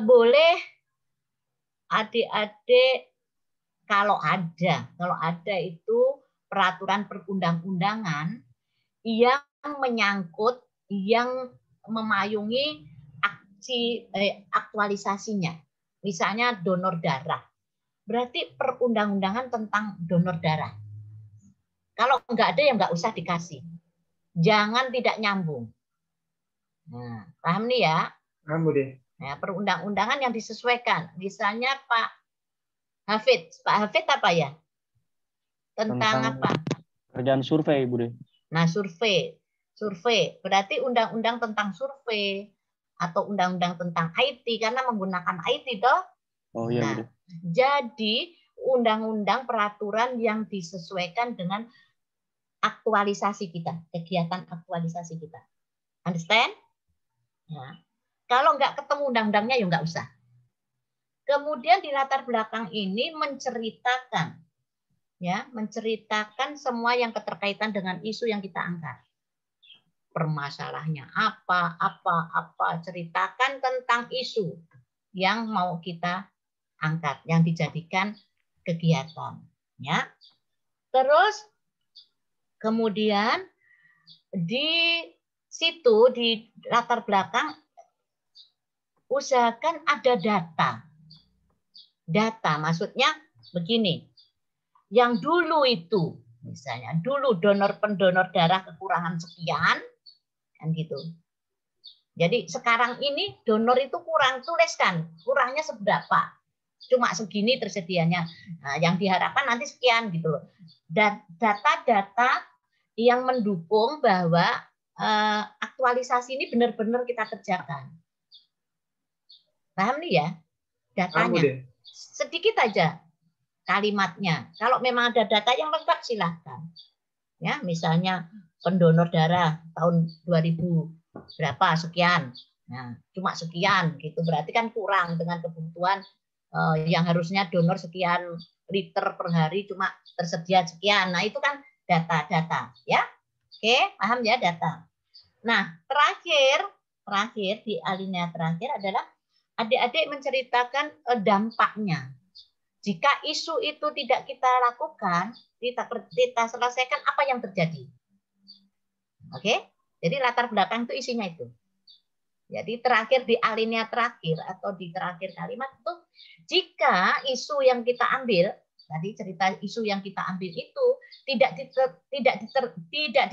boleh adik-adik kalau ada itu peraturan perundang-undangan yang menyangkut, yang memayungi aktualisasinya. Misalnya donor darah. Berarti perundang-undangan tentang donor darah. Kalau nggak ada ya nggak usah dikasih. Jangan tidak nyambung. Nah, paham nih ya? Paham, Bude. Nah, perundang-undangan yang disesuaikan. Misalnya Pak Hafid apa ya? Tentang apa? Kerjaan survei, Bude. Nah, survei. Berarti undang-undang tentang survei atau undang-undang tentang IT karena menggunakan IT toh. Oh iya, nah, Bude. Jadi undang-undang peraturan yang disesuaikan dengan aktualisasi kita, kegiatan aktualisasi kita. Understand? Ya. Kalau nggak ketemu undang-undangnya ya nggak usah. Kemudian di latar belakang ini menceritakan semua yang keterkaitan dengan isu yang kita angkat. Permasalahannya apa, ceritakan tentang isu yang mau kita angkat, yang dijadikan kegiatan. Ya. Terus kemudian di situ di latar belakang usahakan ada data. Data maksudnya begini. Yang dulu itu misalnya dulu pendonor darah kekurangan sekian kan gitu. Jadi sekarang ini donor itu kurang, tuliskan kurangnya seberapa. Cuma segini tersedianya. Nah, yang diharapkan nanti sekian gitu loh. Dan data-data yang mendukung bahwa aktualisasi ini benar-benar kita kerjakan. Paham nih ya? Datanya. Sedikit aja kalimatnya. Kalau memang ada data yang lengkap silahkan. Ya, misalnya pendonor darah tahun 2000 berapa sekian. Nah, cuma sekian gitu. Berarti kan kurang dengan kebutuhan yang harusnya donor sekian liter per hari cuma tersedia sekian. Nah, itu kan data-data, ya. Oke, paham ya data. Nah, terakhir di alinea terakhir adalah adik-adik menceritakan dampaknya. Jika isu itu tidak kita lakukan, kita selesaikan, apa yang terjadi. Oke? Jadi latar belakang itu isinya itu. Jadi terakhir di alinea terakhir atau di terakhir kalimat itu, jika isu yang kita ambil, tadi cerita isu yang kita ambil itu tidak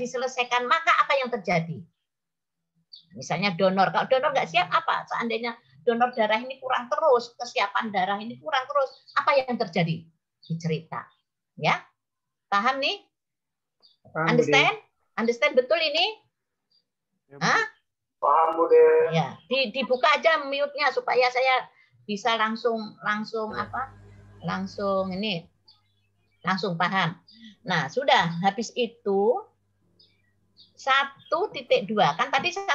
diselesaikan, maka apa yang terjadi? Misalnya donor, kalau donor nggak siap apa? Seandainya donor darah ini kurang terus, kesiapan darah ini kurang terus, apa yang terjadi? Dicerita, ya? Paham nih? Paham, Understand? Bude. Understand betul ini? Hah? Paham, Bude. Ya, dibuka aja mute-nya supaya saya bisa langsung apa? Langsung paham. Nah, sudah habis itu 1.2 kan tadi 1.1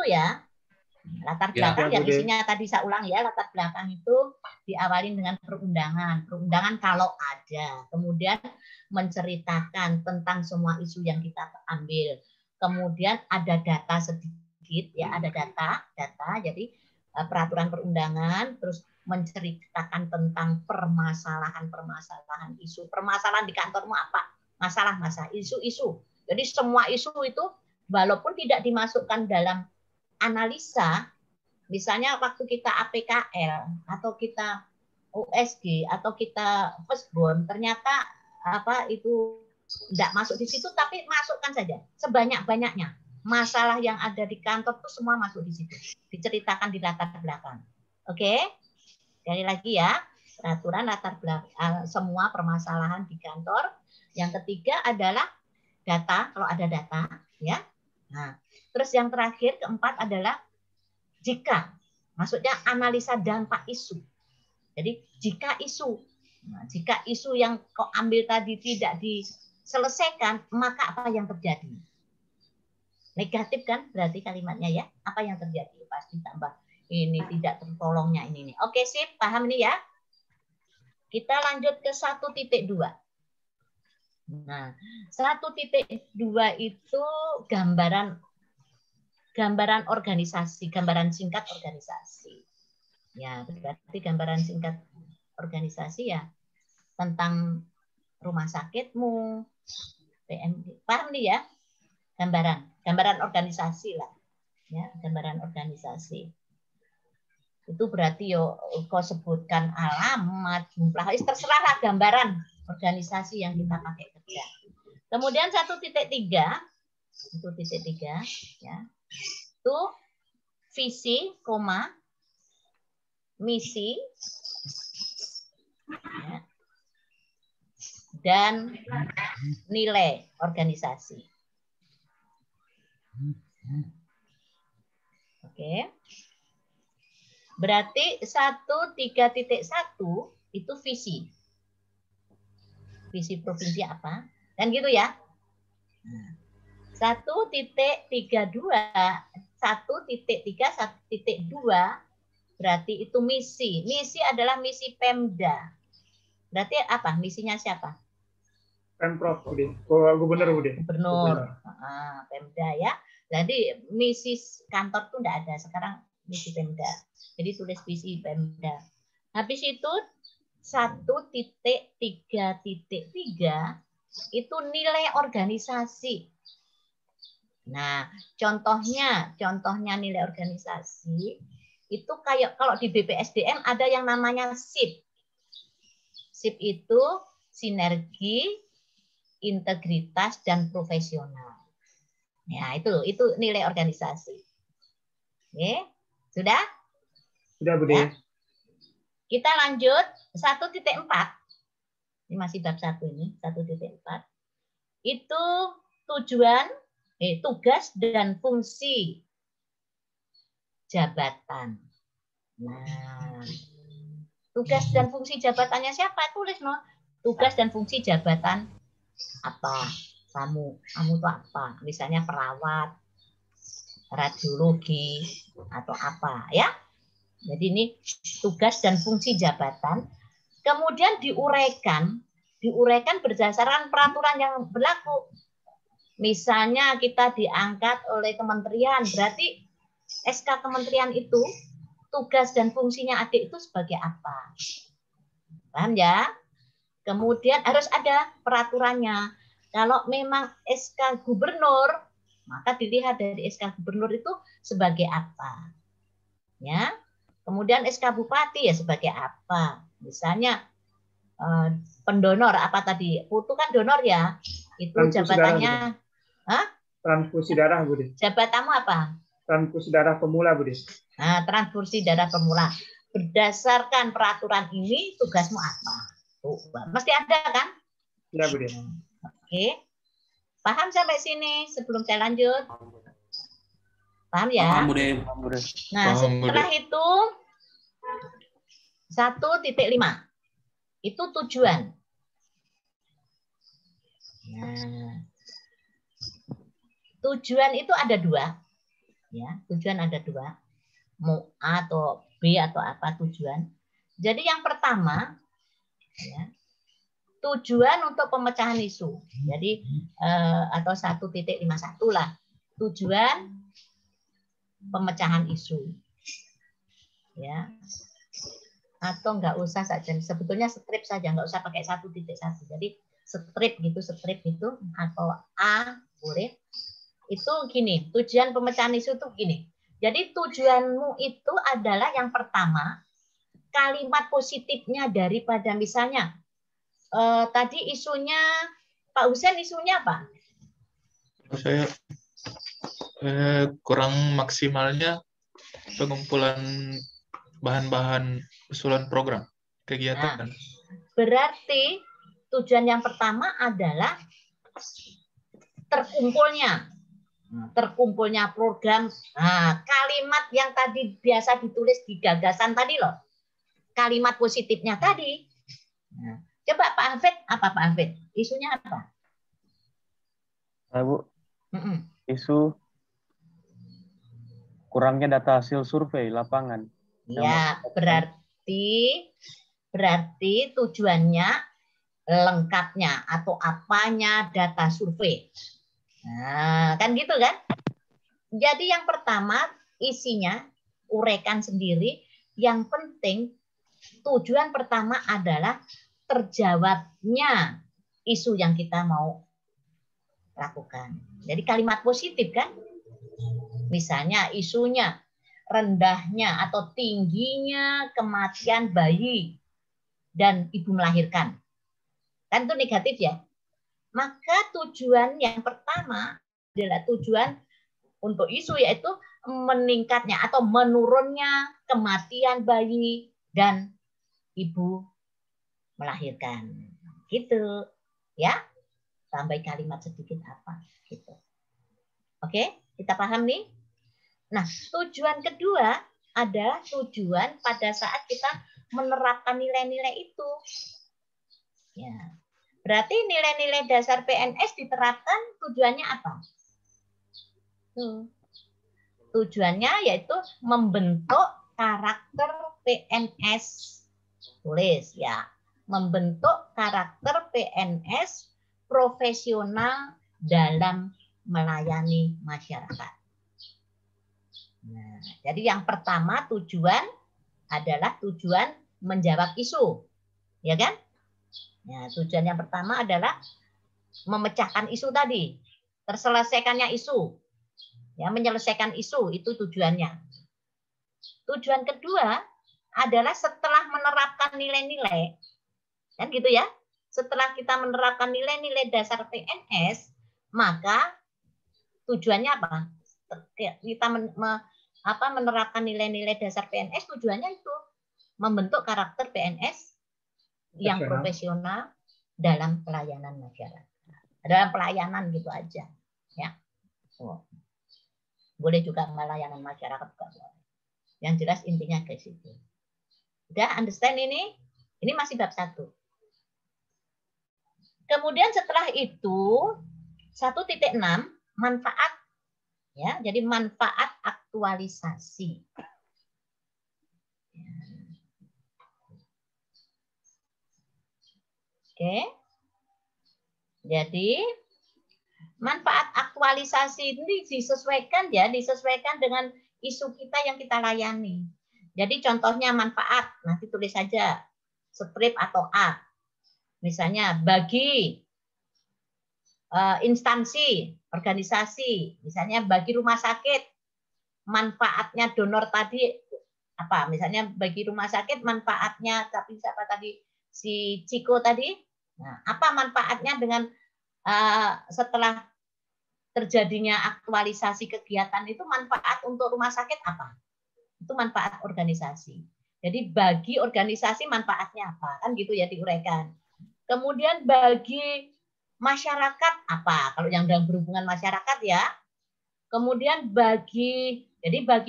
ya. Latar belakang yang isinya tadi saya ulang ya, latar belakang itu diawali dengan perundangan kalau ada, kemudian menceritakan tentang semua isu yang kita ambil, kemudian ada data sedikit ya, ada data, jadi peraturan perundangan, terus menceritakan tentang permasalahan isu, permasalahan di kantormu apa, masalah isu-isu. Jadi semua isu itu walaupun tidak dimasukkan dalam analisa, misalnya waktu kita APKL atau kita USG atau kita firstborn, ternyata apa itu tidak masuk di situ, tapi masukkan saja sebanyak-banyaknya. Masalah yang ada di kantor itu semua masuk di situ, diceritakan di latar belakang. Oke, sekali lagi ya, peraturan latar belakang semua permasalahan di kantor. Yang ketiga adalah data, kalau ada data, ya. Nah, terus yang terakhir keempat adalah jika, maksudnya analisa dampak isu. Jadi jika isu Nah, jika isu yang kau ambil tadi tidak diselesaikan, maka apa yang terjadi? Negatif kan berarti kalimatnya ya. Apa yang terjadi? Pasti tambah ini tidak tertolongnya ini nih. Oke, sip, paham nih ya. Kita lanjut ke 1.2. Nah, 1.2 itu gambaran organisasi, gambaran singkat organisasi. Ya, berarti gambaran singkat organisasi ya tentang rumah sakitmu, PMD. Paham nih ya? Gambaran organisasi lah. Ya, gambaran organisasi. Itu berarti yo kau sebutkan alamat, jumlah, terserahlah gambaran organisasi yang kita pakai kerja. Kemudian 1.3 ya. Itu visi, misi, ya, dan nilai organisasi. Oke. Berarti 1.3.1 itu visi. Visi provinsi apa? Dan gitu ya. 1.32, 1.3, 1.2 berarti itu misi. Misi adalah misi Pemda. Berarti apa? Misinya siapa? Pemprov, Budi. Gubernur, Budi. Gubernur. Pemda ya. Jadi misi kantor tuh enggak ada. Sekarang misi Pemda. Jadi tulis misi Pemda. Habis itu 1.3.3 itu nilai organisasi. Nah, contohnya nilai organisasi itu kayak kalau di BPSDM ada yang namanya SIP. SIP itu sinergi, integritas dan profesional. Ya, itu nilai organisasi. Oke, sudah? Sudah, Budi. Ya. Kita lanjut 1.4. Ini masih bab 1 ini, 1.4. Itu tugas dan fungsi jabatan. Nah, tugas dan fungsi jabatannya siapa? Tulis no. Tugas dan fungsi jabatan apa? Kamu tuh apa? Misalnya perawat, radiologi atau apa ya? Jadi ini tugas dan fungsi jabatan. Kemudian diuraikan berdasarkan peraturan yang berlaku. Misalnya kita diangkat oleh kementerian, berarti SK kementerian itu tugas dan fungsinya adik itu sebagai apa? Paham ya? Kemudian harus ada peraturannya. Kalau memang SK gubernur, maka dilihat dari SK gubernur itu sebagai apa. Ya. Kemudian SK bupati ya sebagai apa? Misalnya pendonor apa tadi? Putu kan donor ya. Itu jabatannya transfusi darah, Budi. Jabatanmu apa? Transfusi darah pemula, Budi. Nah, transfusi darah pemula. Berdasarkan peraturan ini tugasmu apa? Tuh, mesti ada kan? Ya, Budi. Oke. Paham sampai sini sebelum saya lanjut? Paham ya? Paham, Budi. Nah, setelah itu 1.5 itu tujuan. Nah, tujuan itu ada 2. Ya, tujuan ada 2. Mau A atau B atau apa tujuan. Jadi yang pertama, ya, tujuan untuk pemecahan isu. Jadi atau 1.51 lah. Tujuan pemecahan isu. Ya. Atau enggak usah saja. Sebetulnya strip saja, enggak usah pakai 1.1. Jadi strip gitu atau A boleh. Itu gini, tujuan pemecahan isu itu gini. Jadi tujuanmu itu adalah yang pertama, kalimat positifnya daripada misalnya tadi isunya Pak Husen, isunya apa? Saya kurang maksimalnya pengumpulan bahan-bahan usulan program kegiatan. Nah, berarti tujuan yang pertama adalah terkumpulnya program. Nah, kalimat yang tadi biasa ditulis di gagasan tadi loh. Kalimat positifnya tadi. Nah, coba Pak Hafid, apa Pak Hafid? Isunya apa? Bu, isu kurangnya data hasil survei lapangan. Ya, berarti tujuannya lengkapnya atau apanya data survei. Nah, kan gitu kan? Jadi yang pertama isinya uraikan sendiri. Yang penting tujuan pertama adalah terjawabnya isu yang kita mau lakukan. Jadi kalimat positif kan? Misalnya isunya rendahnya atau tingginya kematian bayi dan ibu melahirkan. Kan itu negatif ya. Maka tujuan yang pertama adalah tujuan untuk isu yaitu meningkatnya atau menurunnya kematian bayi dan ibu melahirkan. Gitu. Ya. Tambah kalimat sedikit apa gitu. Oke, kita paham nih? Nah, tujuan kedua adalah tujuan pada saat kita menerapkan nilai-nilai itu. Ya. Berarti nilai-nilai dasar PNS diterapkan tujuannya apa? Tujuannya yaitu membentuk karakter PNS. Tulis ya. Membentuk karakter PNS profesional dalam melayani masyarakat. Nah, jadi yang pertama tujuan adalah tujuan menjawab isu, ya kan? Nah, tujuan yang pertama adalah memecahkan isu tadi, terselesaikannya isu, ya menyelesaikan isu itu tujuannya. Tujuan kedua adalah setelah menerapkan nilai-nilai, kan gitu ya? Setelah kita menerapkan nilai-nilai dasar PNS, maka tujuannya apa? Kita menerapkan nilai-nilai dasar PNS tujuannya itu membentuk karakter PNS yang profesional dalam pelayanan masyarakat. Dalam pelayanan gitu aja, ya. Boleh juga melayani masyarakat juga. Yang jelas intinya ke situ. Udah understand ini? Ini masih bab 1. Kemudian setelah itu 1.6 manfaat, ya, jadi manfaat aktualisasi. Oke, jadi manfaat aktualisasi ini disesuaikan ya, disesuaikan dengan isu kita yang kita layani. Jadi contohnya manfaat, nanti tulis saja strip atau A. Misalnya bagi instansi, organisasi, misalnya bagi rumah sakit, manfaatnya donor tadi apa? Misalnya bagi rumah sakit manfaatnya, tapi siapa tadi? Si Ciko tadi. Nah, apa manfaatnya dengan setelah terjadinya aktualisasi kegiatan itu manfaat untuk rumah sakit apa? Itu manfaat organisasi. Jadi bagi organisasi manfaatnya apa? Kan gitu ya diuraikan. Kemudian bagi masyarakat apa? Kalau yang berhubungan masyarakat ya. Kemudian bagi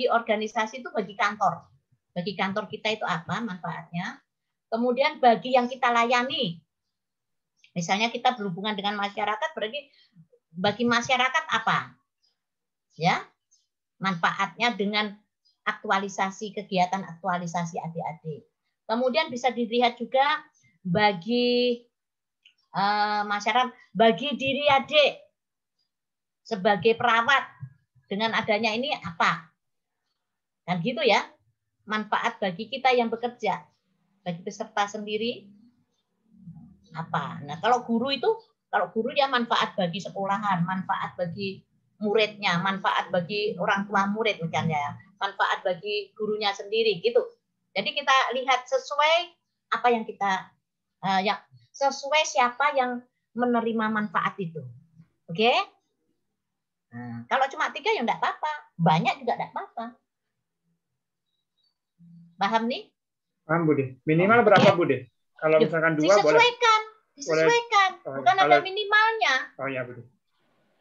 organisasi itu bagi kantor. Bagi kantor kita itu apa manfaatnya? Kemudian bagi yang kita layani. Misalnya kita berhubungan dengan masyarakat, berarti bagi masyarakat apa? Ya. Manfaatnya dengan aktualisasi kegiatan aktualisasi adik-adik. Kemudian bisa dilihat juga bagi masyarakat, bagi diri adik sebagai perawat dengan adanya ini apa? Kan gitu ya. Manfaat bagi kita yang bekerja, bagi peserta sendiri apa? Nah, kalau guru ya manfaat bagi sekolahan, manfaat bagi muridnya, manfaat bagi orang tua murid misalnya, manfaat bagi gurunya sendiri gitu. Jadi kita lihat sesuai apa yang kita sesuai siapa yang menerima manfaat itu. Oke? Nah, kalau cuma 3 ya enggak apa-apa. Banyak juga enggak apa-apa. Paham nih? Paham, Bude. Minimal berapa, Bude? Kalau misalkan 2 disesuaikan. boleh. Disesuaikan. Bukan ada minimalnya. Oh ya, Bude.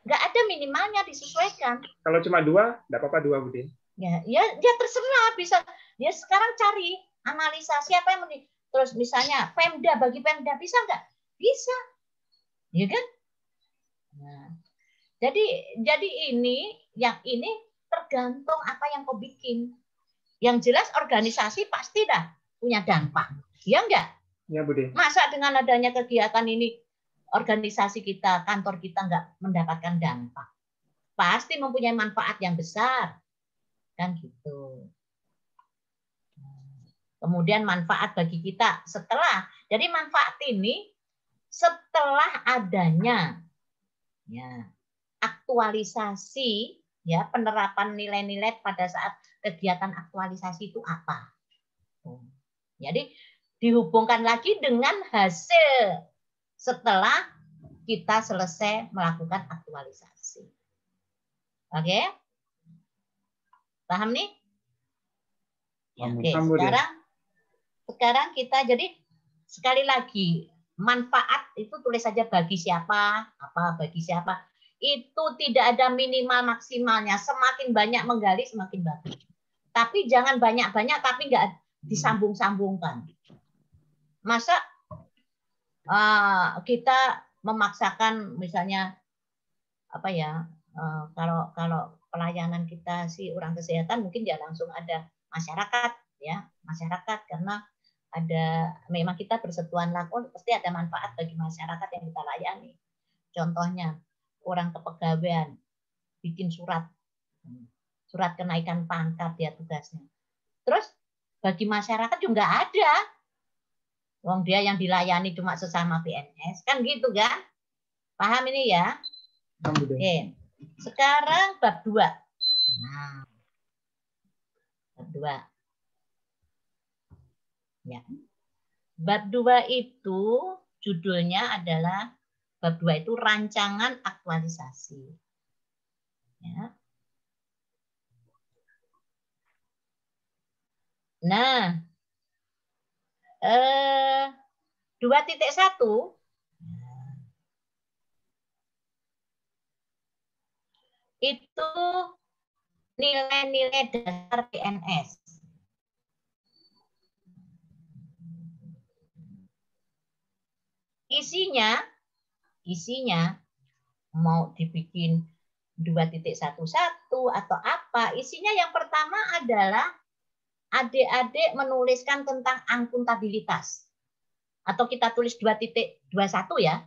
Enggak ada minimalnya, disesuaikan. Kalau cuma 2, enggak apa-apa 2, Bude. Ya terserah, bisa. Ya sekarang cari analisa siapa yang Terus misalnya Pemda, bagi Pemda, bisa nggak? Bisa. Ya kan? Nah, jadi yang ini tergantung apa yang kau bikin. Yang jelas organisasi pasti dah punya dampak. Ya enggak? Ya, Bude. Masa dengan adanya kegiatan ini organisasi kita, kantor kita nggak mendapatkan dampak? Pasti mempunyai manfaat yang besar. Kan gitu. Kemudian manfaat bagi kita jadi manfaat ini setelah adanya ya aktualisasi ya penerapan nilai-nilai pada saat kegiatan aktualisasi itu apa. Jadi dihubungkan lagi dengan hasil setelah kita selesai melakukan aktualisasi. Oke? Paham nih? Ya, oke, sekarang kita jadi sekali lagi manfaat itu tulis saja bagi siapa, bagi siapa. Itu tidak ada minimal maksimalnya. Semakin banyak menggali semakin bagus. Tapi jangan banyak-banyak tapi nggak disambung-sambungkan. Masa kita memaksakan misalnya kalau pelayanan kita orang kesehatan mungkin ya langsung ada masyarakat karena memang kita bersentuhan langsung pasti ada manfaat bagi masyarakat yang kita layani. Contohnya orang kepegawaian bikin surat kenaikan pangkat ya tugasnya. Terus bagi masyarakat juga ada. Wong dia yang dilayani cuma sesama PNS kan gitu kan? Paham ini ya? Oke. Sekarang bab 2. Nah. Bab 2. Ya. Bab 2 itu judulnya adalah bab 2 itu rancangan aktualisasi. Ya. Nah, 2.1 itu nilai-nilai dasar PNS. Isinya mau dibikin 2.11 atau apa, isinya yang pertama adalah adik-adik menuliskan tentang akuntabilitas. Atau kita tulis 2.21 ya.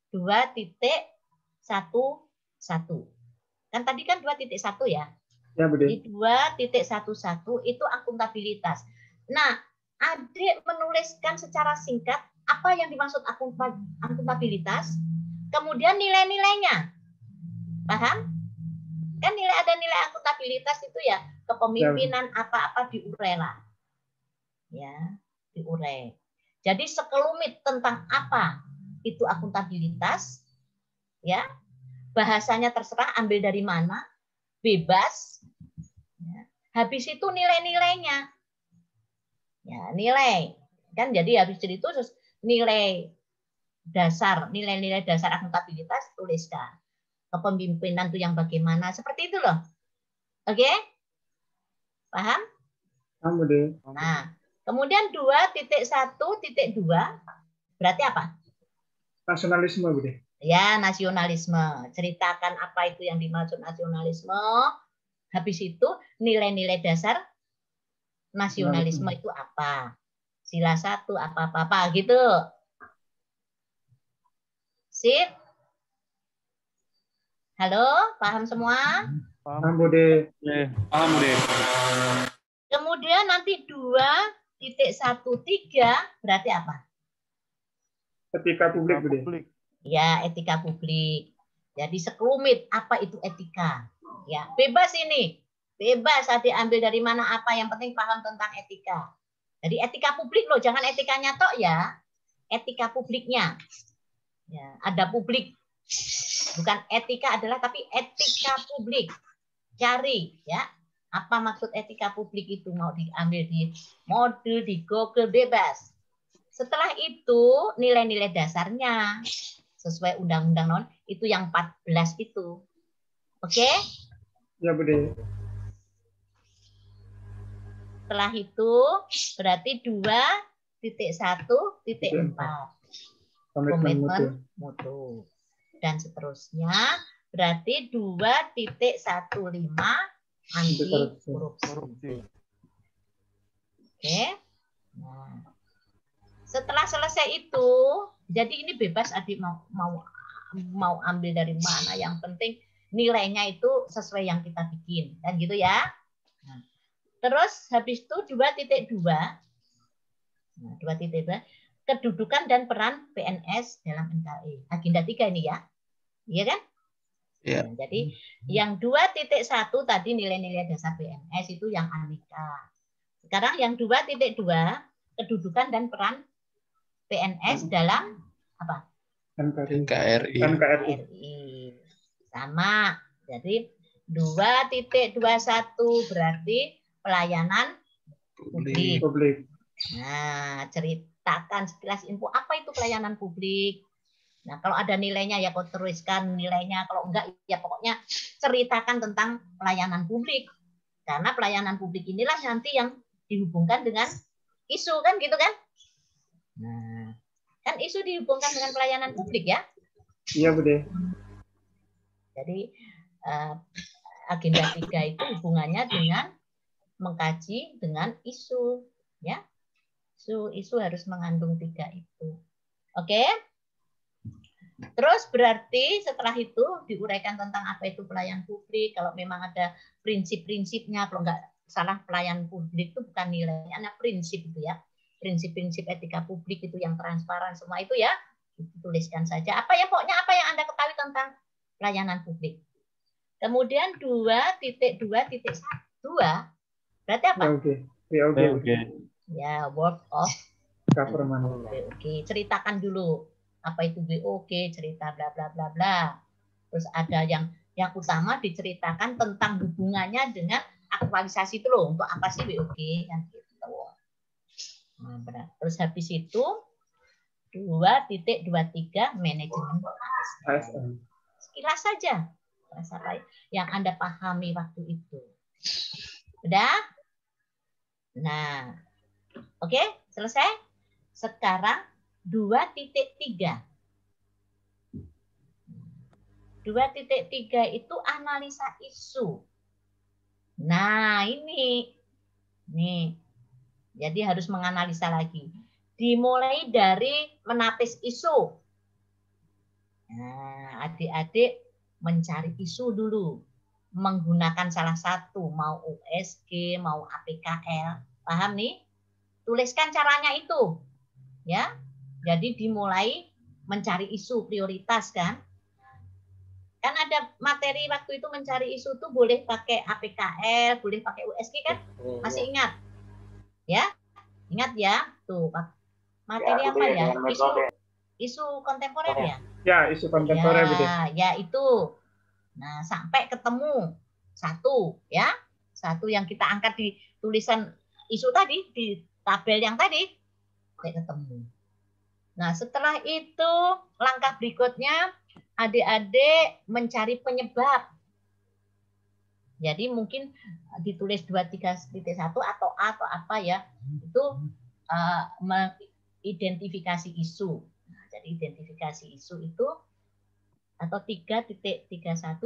2.11. Kan tadi kan 2.1 ya. Ya, betul. Di 2.11 itu akuntabilitas. Nah, adik menuliskan secara singkat apa yang dimaksud akuntabilitas, kemudian nilai-nilainya. Paham? Kan ada nilai akuntabilitas itu ya, kepemimpinan apa-apa diurai lah. Ya, diurai. Jadi sekelumit tentang apa itu akuntabilitas, ya. Bahasanya terserah ambil dari mana, bebas. Ya. Habis itu nilai-nilainya. Ya, nilai. Kan jadi habis itu terus nilai dasar, nilai-nilai dasar akuntabilitas tuliskan. Kepemimpinan itu yang bagaimana, seperti itu loh. Oke? Paham? Paham, Bude. Nah, kemudian 2.1.2 berarti apa? Nasionalisme, Bude. Ya, nasionalisme. Ceritakan apa itu yang dimaksud nasionalisme. Habis itu nilai-nilai dasar nasionalisme itu apa? Sila 1 apa-apa gitu. Sip? Halo, paham semua? Paham, Bude. Paham, Bude. Kemudian nanti 2.13 berarti apa? Etika publik, Bude. Ya, etika publik. Jadi sekelumit apa itu etika? Ya, bebas ini. Bebas diambil dari mana apa, yang penting paham tentang etika. Jadi etika publik loh, jangan etikanya tok ya. Etika publiknya. Ya, ada publik. Bukan etika adalah tapi etika publik. Cari ya. Apa maksud etika publik itu, mau diambil di modul, di Google, bebas. Setelah itu nilai-nilai dasarnya sesuai undang-undang non itu yang 14 itu. Oke? Ya, Bude. Setelah itu berarti Komitmen mutu. Dan seterusnya berarti 2.15 anti korupsi. Oke. Nah, setelah selesai itu, jadi ini bebas adik mau ambil dari mana, yang penting nilainya itu sesuai yang kita bikin, kan gitu ya. Nah, terus habis itu 2.2, nah, 2.2 kedudukan dan peran PNS dalam NKRI. Agenda 3 ini ya, iya kan? Ya. Nah, jadi yang 2.1 tadi nilai-nilai dasar PNS itu yang aneka. Sekarang yang 2.2 kedudukan dan peran PNS dalam apa? NKRI. Sama. Jadi 2.21 berarti pelayanan publik. Nah, ceritakan sekilas info apa itu pelayanan publik. Nah, kalau ada nilainya ya kau teruskan nilainya, kalau enggak ya pokoknya ceritakan tentang pelayanan publik. Karena pelayanan publik inilah nanti yang dihubungkan dengan isu, kan gitu kan? Nah, kan isu dihubungkan dengan pelayanan publik ya? Iya, Bude. Jadi agenda 3 itu hubungannya dengan mengkaji dengan isu, ya. Isu harus mengandung 3 itu. Oke? Terus berarti setelah itu diuraikan tentang apa itu pelayanan publik. Kalau memang ada prinsip-prinsipnya, kalau enggak salah pelayanan publik itu bukan nilainya, ada prinsip itu ya. Prinsip-prinsip etika publik itu yang transparan semua itu ya. Tuliskan saja. Apa ya pokoknya apa yang Anda ketahui tentang pelayanan publik. Kemudian 2.2.1 berarti apa? BOG. Ya, work of government. BOG. Ceritakan dulu apa itu BOG, cerita bla bla bla bla. Terus ada yang utama diceritakan tentang hubungannya dengan aktualisasi itu loh. Untuk apa sih BOG kan gitu. Nah, terus habis itu 2.23 manajemen ASN. Sekilas saja yang Anda pahami waktu itu. Udah? Nah, oke, selesai. Sekarang 2.3. 2.3 itu analisa isu. Nah, ini. Nih. Jadi harus menganalisa lagi. Dimulai dari menapis isu. Nah, adik-adik mencari isu dulu. Menggunakan salah satu, mau USG, mau APKL. Paham nih? Tuliskan caranya itu. Ya. Jadi dimulai mencari isu prioritas kan. Kan ada materi waktu itu mencari isu tuh boleh pakai APKL, boleh pakai USG kan? Masih ingat? Ya? Ingat ya? Tuh, materi apa ya? Isu kontemporer ya? Ya, isu kontemporer. Ya, itu. Nah, sampai ketemu satu ya. Satu yang kita angkat di tulisan isu tadi, di tabel yang tadi. Sampai ketemu. Nah, setelah itu langkah berikutnya adik-adik mencari penyebab. Jadi mungkin ditulis 23.1 atau A atau apa ya, itu mengidentifikasi isu. Nah, jadi identifikasi isu itu atau 3.31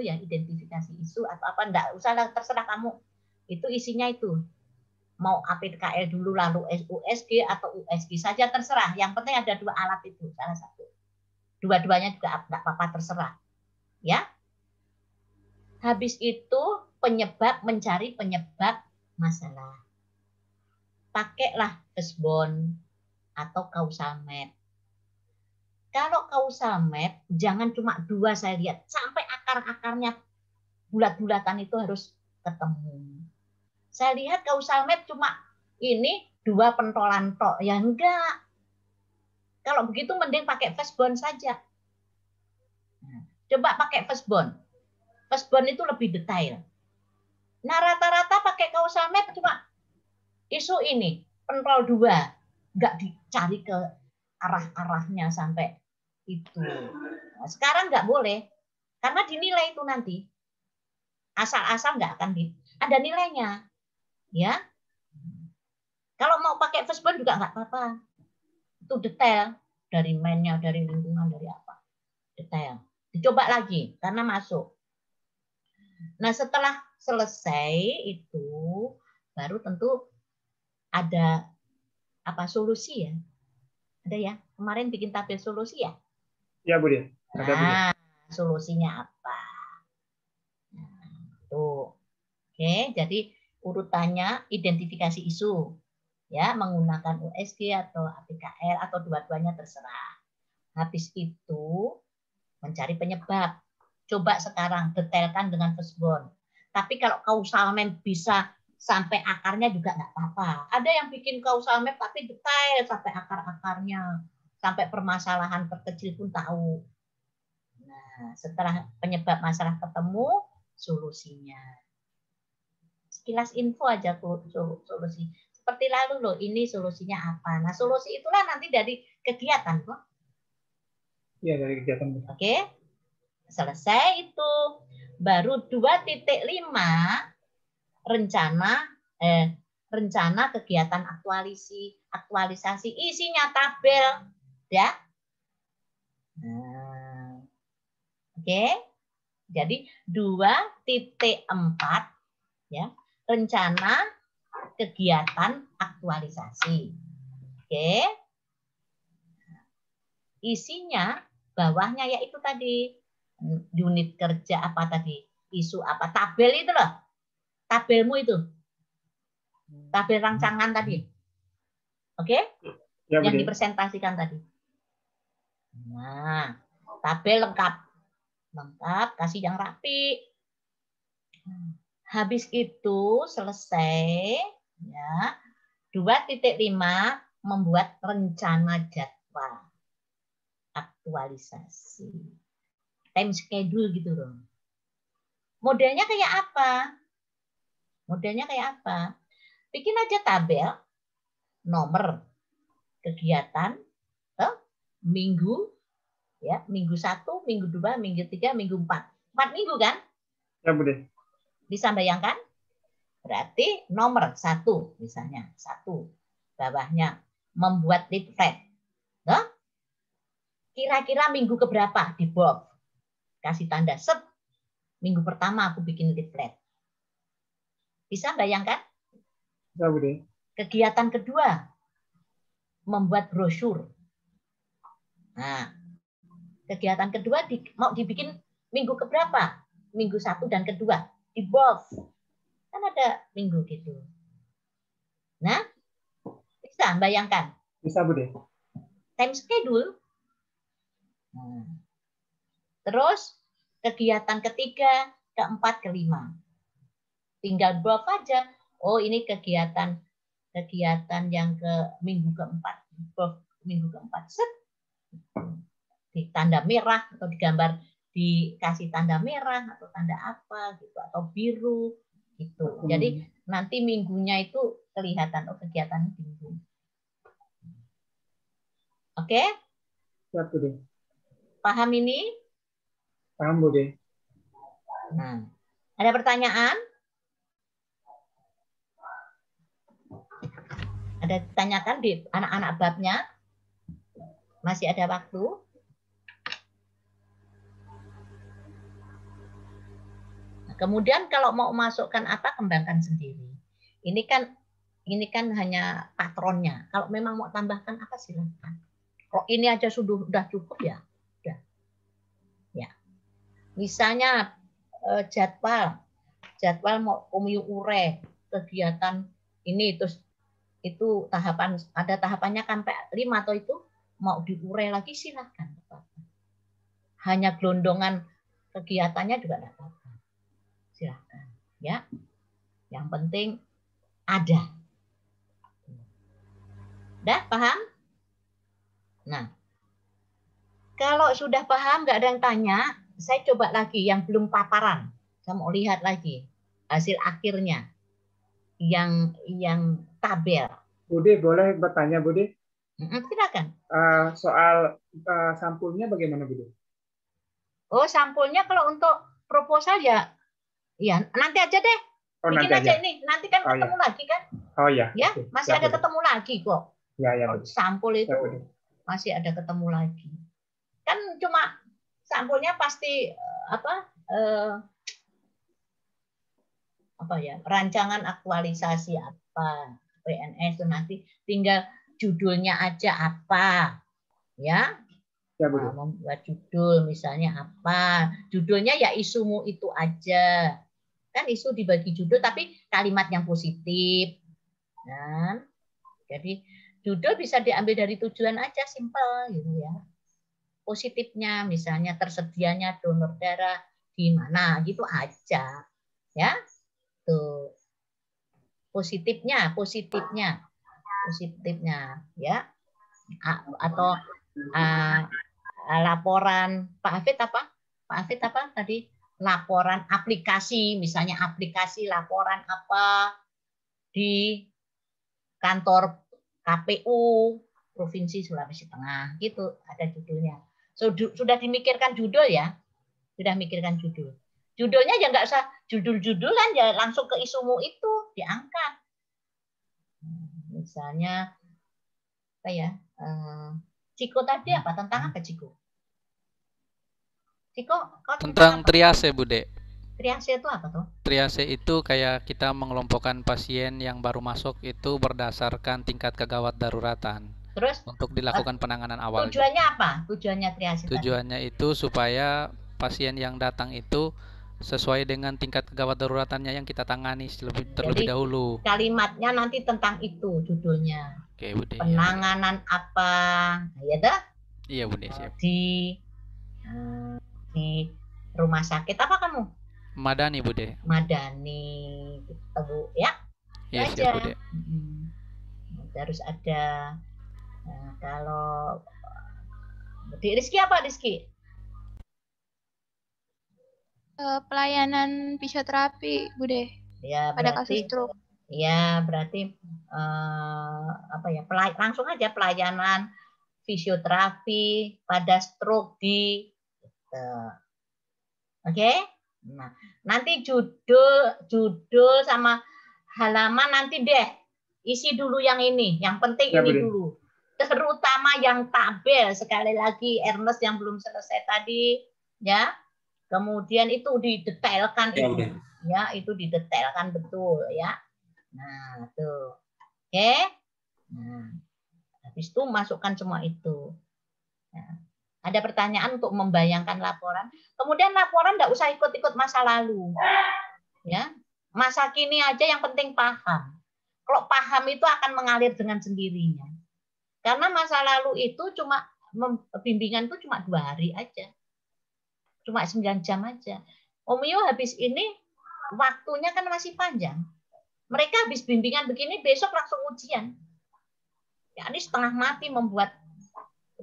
ya identifikasi isu atau apa, enggak usah, terserah kamu. Itu isinya itu. Mau APKL dulu lalu USG atau USG saja terserah. Yang penting ada 2 alat itu, salah satu. Dua-duanya juga enggak apa-apa, terserah. Ya. Habis itu penyebab, mencari penyebab masalah. Pakailah Vesbon atau causal map. Kalau causal map, jangan cuma 2 saya lihat. Sampai akar-akarnya, bulat-bulatan itu harus ketemu. Saya lihat causal map cuma ini 2 pentolan tok. Ya enggak. Kalau begitu mending pakai Vesbon saja. Coba pakai Vesbon. Vesbon itu lebih detail. Nah, rata-rata pakai causal map cuma isu ini, pentol 2. Enggak dicari ke arah-arahnya sampai itu. Nah, sekarang enggak boleh. Karena dinilai itu nanti. Asal-asal enggak akan ada nilainya. Ya. Kalau mau pakai Vesbon juga enggak apa-apa. Itu detail dari mainnya, dari lingkungan, dari apa. Detail. Dicoba lagi karena masuk. Nah, setelah selesai itu baru tentu ada apa solusi ya. Ada ya? Kemarin bikin tabel solusi ya? Ya, Bu De. Ada, Bu De. Nah, solusinya apa? Nah, tuh. Oke, jadi urutannya identifikasi isu. Ya, menggunakan USG atau APKL atau dua-duanya terserah. Habis itu mencari penyebab. Coba sekarang detailkan dengan firstborn. Tapi kalau causal map bisa sampai akarnya juga nggak apa-apa. Ada yang bikin causal map tapi detail sampai akar-akarnya, sampai permasalahan terkecil pun tahu. Nah, setelah penyebab masalah ketemu, solusinya. Sekilas info aja solusi. Seperti lalu loh, ini solusinya apa. Nah, solusi itulah nanti dari kegiatan kok. Iya, dari kegiatan. Oke. Selesai itu. Baru 2.5 rencana kegiatan aktualisasi isinya tabel ya. Nah, oke. Jadi 2.4 ya, rencana kegiatan aktualisasi. Oke. Isinya bawahnya yaitu tadi unit kerja apa tadi? Isu apa? Tabel itu loh. Tabelmu itu. Tabel rancangan tadi. Oke? Ya, yang dipresentasikan tadi. Nah, tabel lengkap. Lengkap, kasih yang rapi. Habis itu selesai ya. 2.5 membuat rencana jadwal aktualisasi. Time schedule gitu loh. Modelnya kayak apa? Modelnya kayak apa? Bikin aja tabel nomor kegiatan minggu ya, minggu 1, minggu 2, minggu 3, minggu 4. 4 minggu kan? Ya, Bu De. Bisa bayangkan? Berarti nomor 1 misalnya, 1 bawahnya membuat leaflet. Kira-kira minggu keberapa di Bob? Kasih tanda set. Minggu pertama aku bikin leaflet. Bisa bayangkan? Ya, Bu De. Kegiatan kedua membuat brosur. Nah, kegiatan kedua mau dibikin minggu keberapa? Minggu 1 dan kedua di Bob. Kan ada minggu gitu. Nah, bisa bayangkan? Bisa, Bu De. Time schedule. Nah. Terus kegiatan ketiga, keempat, kelima. Tinggal drop aja. Oh, ini kegiatan yang ke minggu keempat. Drop minggu keempat. Set. Di tanda merah atau digambar dikasih tanda merah atau tanda apa gitu atau biru gitu. Jadi nanti minggunya itu kelihatan kegiatan minggu. Oke? Ya, Bu De. Paham ini? Paham, Bu De. Nah, ada pertanyaan? Ada ditanyakan di anak-anak babnya? Masih ada waktu? Nah, kemudian kalau mau masukkan apa, kembangkan sendiri. Ini kan hanya patronnya. Kalau memang mau tambahkan apa, silakan. Kalau ini aja sudah cukup ya. Ya. Misalnya jadwal mau ure kegiatan ini terus itu ada tahapannya kan 5 atau itu mau diure lagi silakan. Hanya gelondongan kegiatannya juga tidak apa-apa. Silakan ya. Yang penting ada. Udah paham? Nah, kalau sudah paham, nggak ada yang tanya, saya coba lagi yang belum paparan. Saya mau lihat lagi hasil akhirnya yang tabel. Bude, boleh bertanya, Bude? Silakan. Soal sampulnya bagaimana, Bude? Oh, sampulnya kalau untuk proposal ya nanti aja deh. Bikin aja ini. Nanti kan ketemu lagi kan? Oh ya. Ya, masih ada ketemu lagi kok. Ya, Sampul itu. masih ada ketemu lagi. Kan cuma sampulnya pasti rancangan aktualisasi apa PNS itu nanti tinggal judulnya aja apa ya. Membuat judul misalnya apa, judulnya ya isumu itu aja, kan isu dibagi judul tapi kalimat yang positif. Nah, jadi judul bisa diambil dari tujuan aja, simpel gitu ya. Positifnya misalnya tersedianya donor darah di mana gitu aja ya. Tuh positifnya ya, atau laporan Pak Hafid apa tadi, laporan aplikasi misalnya, aplikasi laporan apa di kantor KPU Provinsi Sulawesi Tengah gitu, ada judulnya. Sudah dimikirkan judul ya, sudah mikirkan judul. Judulnya ya nggak usah judul-judulan, ya langsung ke isumu itu diangkat. Misalnya apa ya, Ciko tadi apa, tentang apa Ciko? Ciko tentang triase, Bude. Triase itu apa tuh? Triase itu kayak kita mengelompokkan pasien yang baru masuk itu berdasarkan tingkat kegawat daruratan. Terus untuk dilakukan penanganan awal. Tujuannya apa? Tujuannya triase. Tujuannya itu supaya pasien yang datang itu sesuai dengan tingkat kegawat daruratannya yang kita tangani terlebih dahulu. Kalimatnya nanti tentang itu judulnya. Oke, Bude. Penanganan apa? Ya dah? Iya, Bude, siap. Di rumah sakit apa kamu? Madani, Bude. Madani gitu, Bu, ya. Iya, siap, Bude. Harus ada. Nah, kalau di Rizky apa, Rizky? Pelayanan fisioterapi, Bude. Ya, pada kasus stroke. Ya, berarti langsung aja pelayanan fisioterapi pada stroke di Oke? Nah, nanti judul sama halaman nanti deh isi dulu yang ini, yang penting ya, ini dulu. Terutama yang tabel, sekali lagi Ernest yang belum selesai tadi ya. Kemudian itu didetailkan itu. Ya, itu didetailkan betul ya. Nah, tuh. Oke? Nah, habis itu masukkan semua itu. Nah, ada pertanyaan untuk membayangkan laporan. Kemudian laporan enggak usah ikut-ikut masa lalu. Ya. Masa kini aja yang penting paham. Kalau paham itu akan mengalir dengan sendirinya. Karena masa lalu itu cuma bimbingan itu cuma 2 hari aja. Cuma 9 jam aja. Om Yo habis ini waktunya kan masih panjang. Mereka habis bimbingan begini besok langsung ujian. Ya, ini setengah mati membuat.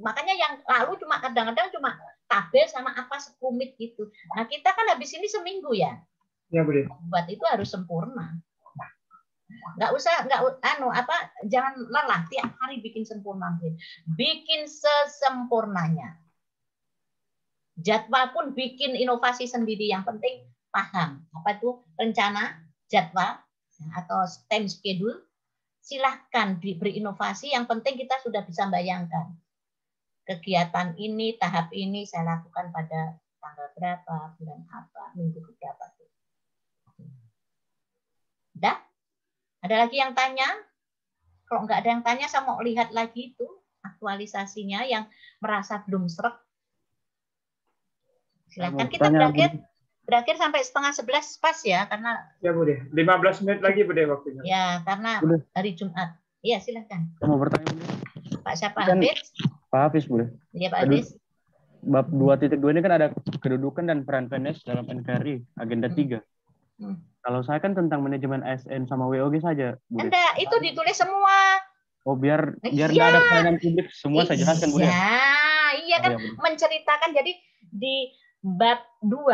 Makanya yang lalu cuma kadang-kadang cuma tabel sama apa sekumit gitu. Nah, kita kan habis ini seminggu ya. Ya, boleh. Buat itu harus sempurna. Jangan lelah tiap hari bikin sempurna. Bikin sesempurnanya. Jadwal pun bikin inovasi sendiri, yang penting paham. Apa itu rencana, jadwal atau time schedule. Silahkan berinovasi, yang penting kita sudah bisa bayangkan. Kegiatan ini, tahap ini saya lakukan pada tanggal berapa, bulan apa, minggu berapa. Udah? Ada lagi yang tanya? Kalau nggak ada yang tanya, saya mau lihat lagi itu aktualisasinya yang merasa belum srek. Silakan, kita berakhir sampai 10:30 pas ya, karena ya Bude, 15 menit lagi Bude waktunya. Ya, karena hari Jumat. Iya, silakan. Saya mau bertanya Bude. Pak siapa? Hafiz? Pak Hafiz Bude. Iya, Pak Hafiz. Bab 2.2 ini kan ada kedudukan dan peran PNS dalam NKRI, agenda 3. Kalau saya kan tentang manajemen ASN sama WOG saja, Bude. Enggak, itu ditulis semua. Oh, biar nggak ada pelayanan publik, semua saya jelaskan, Bude. Iya kan, menceritakan. Jadi di bab 2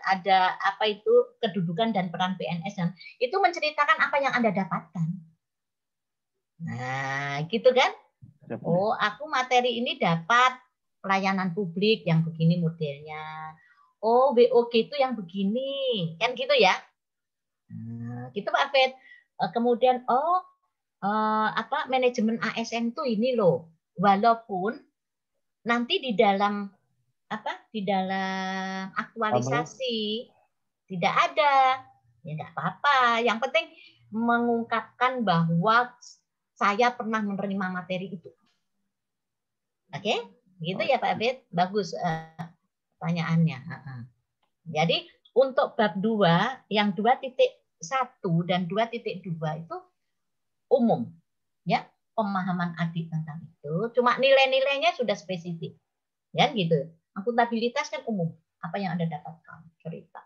ada apa itu kedudukan dan peran PNS, dan itu menceritakan apa yang Anda dapatkan. Nah, gitu kan? Oh, aku materi ini dapat pelayanan publik yang begini modelnya. Oh, WOG itu yang begini, kan gitu ya? Nah, gitu Pak Afid. Kemudian manajemen ASN itu ini loh. walaupun nanti di dalam aktualisasi tidak ada, ya nggak apa-apa. Yang penting mengungkapkan bahwa saya pernah menerima materi itu. Oke, gitu ya Pak Abid. Bagus pertanyaannya. Jadi untuk bab 2 yang 2.1 dan 2.2 itu umum, ya, pemahaman adik tentang itu. Cuma nilai-nilainya sudah spesifik, ya gitu. Akuntabilitas kan umum. Apa yang Anda dapatkan cerita.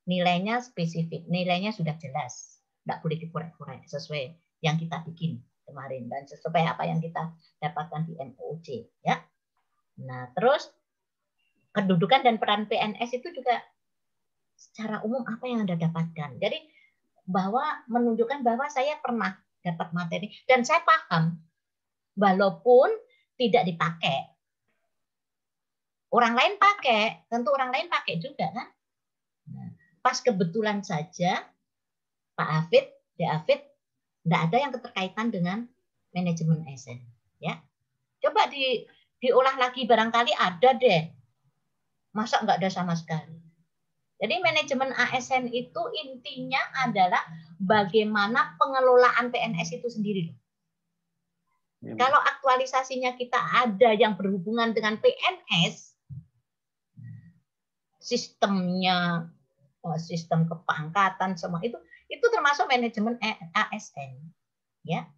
Nilainya spesifik, nilainya sudah jelas, tidak boleh dikorek-korek sesuai yang kita bikin kemarin dan sesuai apa yang kita dapatkan di MOOC, ya. Nah, terus kedudukan dan peran PNS itu juga secara umum apa yang Anda dapatkan. Jadi bahwa menunjukkan bahwa saya pernah dapat materi dan saya paham walaupun tidak dipakai. Orang lain pakai, tentu orang lain pakai juga kan. Nah, pas kebetulan saja Pak Hafid, Hafid, tidak ada yang keterkaitan dengan manajemen ASN. Ya, coba diolah lagi barangkali ada deh. Masa nggak ada sama sekali. Jadi manajemen ASN itu intinya adalah bagaimana pengelolaan PNS itu sendiri. Ya. Kalau aktualisasinya kita ada yang berhubungan dengan PNS, sistemnya, sistem kepangkatan semua itu termasuk manajemen ASN, ya.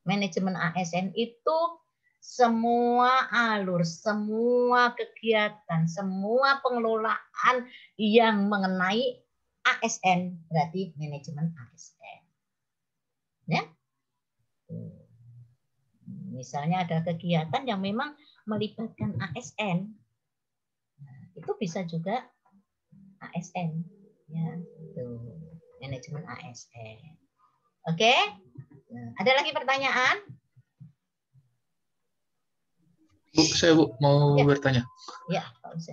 Manajemen ASN itu semua alur, semua kegiatan, semua pengelolaan yang mengenai ASN berarti manajemen ASN, ya. Misalnya ada kegiatan yang memang melibatkan ASN, itu bisa juga ASN, ya, itu manajemen ASN. Oke, ada lagi pertanyaan? Bu, saya mau bertanya. Ya,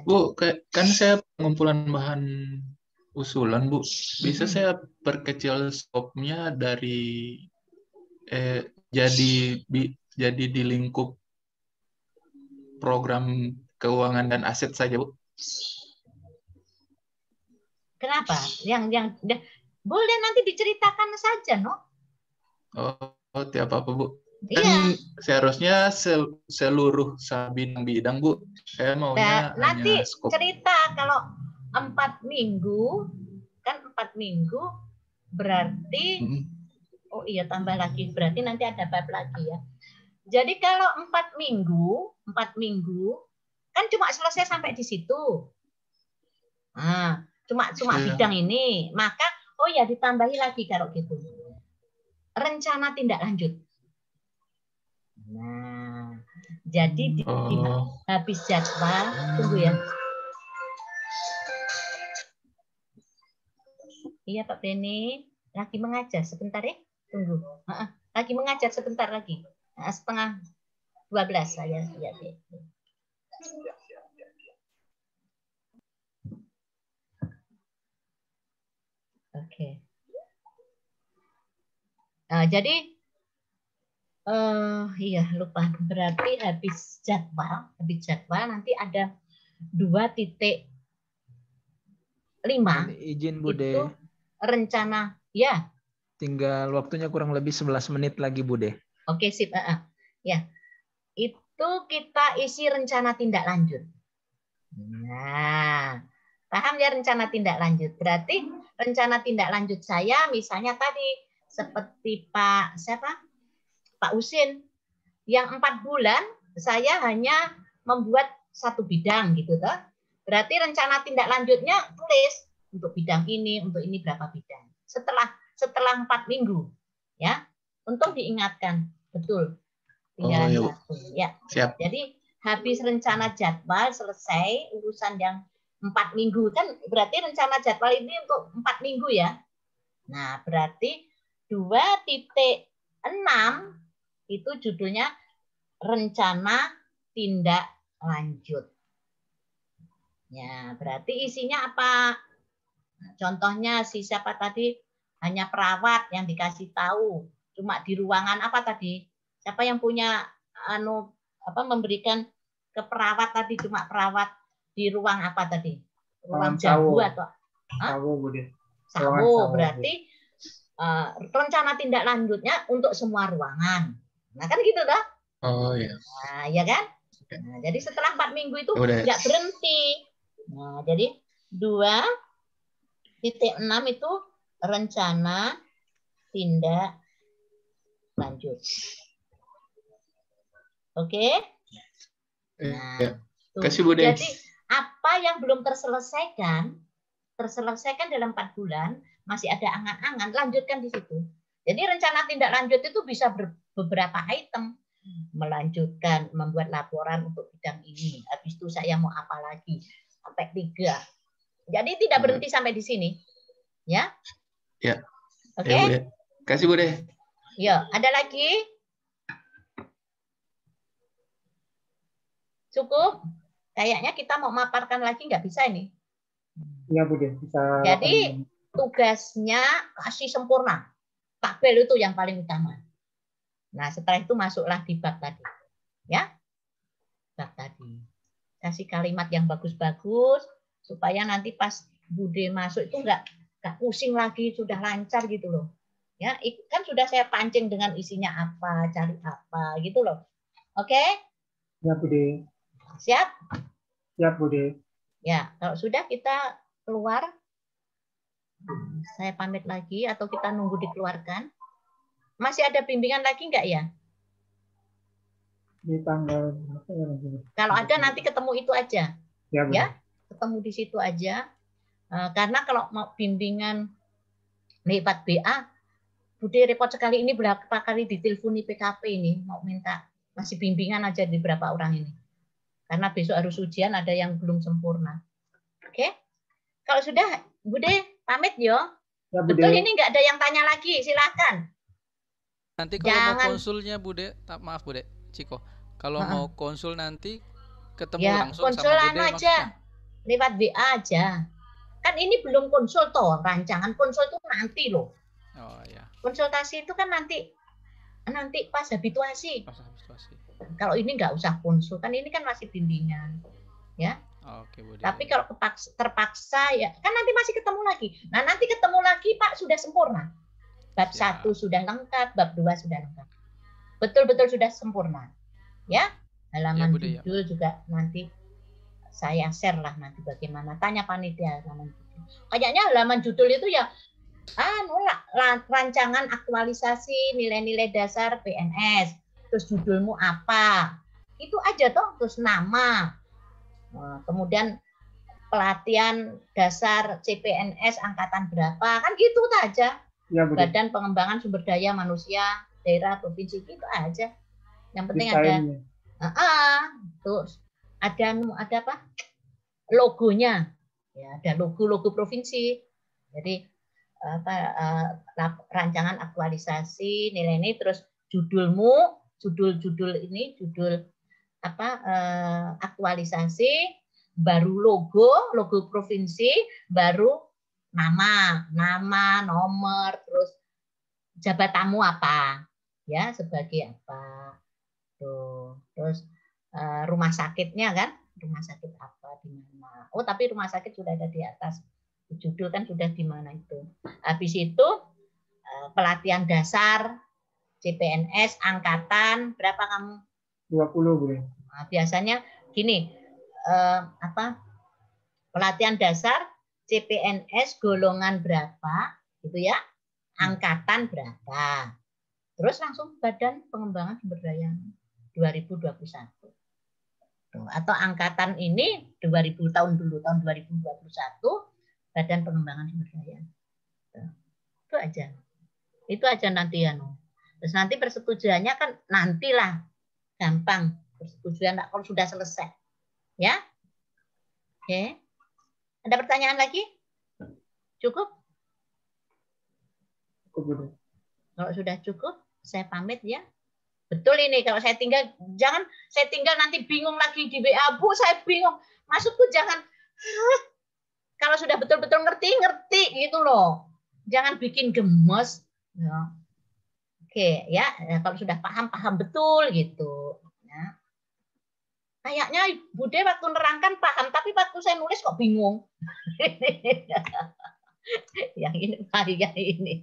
Bu, kan saya pengumpulan bahan usulan, Bu. Bisa saya perkecil skopnya dari jadi di lingkup program keuangan dan aset saja, Bu. Kenapa? Yang boleh nanti diceritakan saja, no? Oh, tiap apa, Bu? Iya. Kan seharusnya seluruh bidang-bidang, Bu. Saya maunya nanti skop. Cerita kalau 4 minggu, kan 4 minggu berarti, oh iya tambah lagi, berarti nanti ada bab lagi ya. Jadi kalau 4 minggu, kan cuma selesai sampai di situ. Nah, cuma bidang ini, maka oh ya ditambahi lagi kalau gitu. Rencana tindak lanjut. Nah, jadi habis jadwal, tunggu ya. Iya Pak Beni, lagi mengajar sebentar ya, tunggu. Lagi mengajar sebentar lagi, 11:30 saya lihat ya. Oke. Nah, jadi iya lupa, berarti habis jadwal nanti ada 2.5. Izin Bude. Rencana ya. Tinggal waktunya kurang lebih 11 menit lagi Bude. Oke sip. Ya, itu kita isi rencana tindak lanjut. Nah, paham ya rencana tindak lanjut? Berarti rencana tindak lanjut saya misalnya tadi seperti Pak Usin, yang 4 bulan saya hanya membuat satu bidang gitu toh. Berarti rencana tindak lanjutnya tulis untuk bidang ini, untuk ini berapa bidang. Setelah 4 minggu, ya. Untung diingatkan, betul. Tinggal satu, ya. Siap. Jadi habis rencana jadwal selesai urusan yang 4 minggu kan berarti rencana jadwal ini untuk 4 minggu ya. Nah, berarti 2.6 itu judulnya rencana tindak lanjut. Ya, berarti isinya apa? Contohnya siapa tadi? Hanya perawat yang dikasih tahu. Cuma di ruangan apa tadi? Siapa yang punya memberikan ke perawat tadi, cuma perawat di ruang apa tadi? Ruang jago atau sawo, Bude. Sawo berarti rencana tindak lanjutnya untuk semua ruangan. Nah kan gitu dah. Oh iya. Nah, ya kan? Nah, jadi setelah 4 minggu itu nggak berhenti. Nah, jadi 2.6 itu rencana tindak lanjut. Oke? Nah, kasih Bude. Jadi apa yang belum terselesaikan dalam 4 bulan, masih ada angan-angan, lanjutkan di situ. Jadi rencana tindak lanjut itu bisa beberapa item. Melanjutkan, membuat laporan untuk bidang ini. Habis itu saya mau apa lagi? Sampai 3. Jadi tidak berhenti sampai di sini. Ya? Ya. Oke? Ya, Bude. Kasih Bude. Ya, ada lagi? Cukup? Kayaknya kita mau maparkan lagi, nggak bisa ini. Iya, Bude. Bisa. Jadi tugasnya kasih sempurna. Tabel itu yang paling utama. Nah, setelah itu masuklah di bab tadi. Ya? Bab tadi. Kasih kalimat yang bagus-bagus supaya nanti pas Bude masuk itu nggak pusing lagi, sudah lancar gitu loh. Ya, kan sudah saya pancing dengan isinya apa, cari apa gitu loh. Oke? Ya, Bude. Siap? Siap, Bude. Ya, kalau sudah kita keluar. Saya pamit lagi atau kita nunggu dikeluarkan? Masih ada bimbingan lagi nggak ya? Di tanggal kalau ada nanti ketemu itu aja. Ya, ketemu di situ aja. Karena kalau mau bimbingan lewat BA, Bude repot sekali ini berapa kali diteleponi PKP ini mau minta masih bimbingan aja di berapa orang ini. Karena besok harus ujian, ada yang belum sempurna. Oke? Kalau sudah, Bude pamit yo. Ya, betul ini nggak ada yang tanya lagi, silakan. Nanti kalau mau konsulnya Bude, maaf Bude, Ciko. Kalau mau konsul nanti ketemu langsung sama Bude aja. Lewat WA aja. Kan ini belum konsul toh, rancangan konsul itu nanti loh. Oh ya. Konsultasi itu kan nanti pas habituasi. Kalau ini nggak usah konsul, kan ini kan masih bimbingan. Ya. Oke, Bude. Tapi kalau terpaksa ya kan nanti masih ketemu lagi. Nah, nanti ketemu lagi Pak sudah sempurna. Bab 1 sudah lengkap, bab 2 sudah lengkap. Betul-betul sudah sempurna. Ya. Halaman judul juga nanti saya share lah nanti bagaimana. Tanya panitia halaman judul. Kayaknya halaman judul itu ya rancangan aktualisasi nilai-nilai dasar PNS. Terus judulmu apa? Itu aja toh, terus nama. Kemudian pelatihan dasar CPNS angkatan berapa, kan gitu aja. Ya, Badan Pengembangan Sumber Daya Manusia daerah provinsi gitu aja. Yang penting desainnya. Terus ada apa? Logonya. Ya, ada logo provinsi. Jadi rancangan aktualisasi nilai ini, terus judulmu, judul aktualisasi, baru logo provinsi, baru nama, nomor, terus jabatanmu apa, ya sebagai apa, tuh, terus rumah sakitnya kan, rumah sakit apa di mana, tapi rumah sakit sudah ada di atas, judul kan sudah di mana itu. Habis itu pelatihan dasar CPNS angkatan berapa kamu? 20, Bu. Nah, biasanya gini, pelatihan dasar CPNS golongan berapa, gitu ya, angkatan berapa, terus langsung Badan Pengembangan Sumber Daya 2021, atau angkatan ini 2000 tahun 2021 Badan Pengembangan Sumber Daya, itu aja nanti ya. Terus nanti persetujuannya kan nantilah. Gampang persetujuan kalau sudah selesai, ya. Oke, ada pertanyaan lagi? Cukup? Kalau sudah cukup, saya pamit ya. Betul ini kalau saya tinggal, jangan saya tinggal nanti bingung lagi di WA, Bu, saya bingung. Maksudku jangan, kalau sudah betul-betul ngerti gitu loh. Jangan bikin gemes. Ya. Oke, ya kalau sudah paham betul gitu. Kayaknya Bude waktu nerangkan paham, tapi waktu saya nulis kok bingung. Yang ini, yang ini.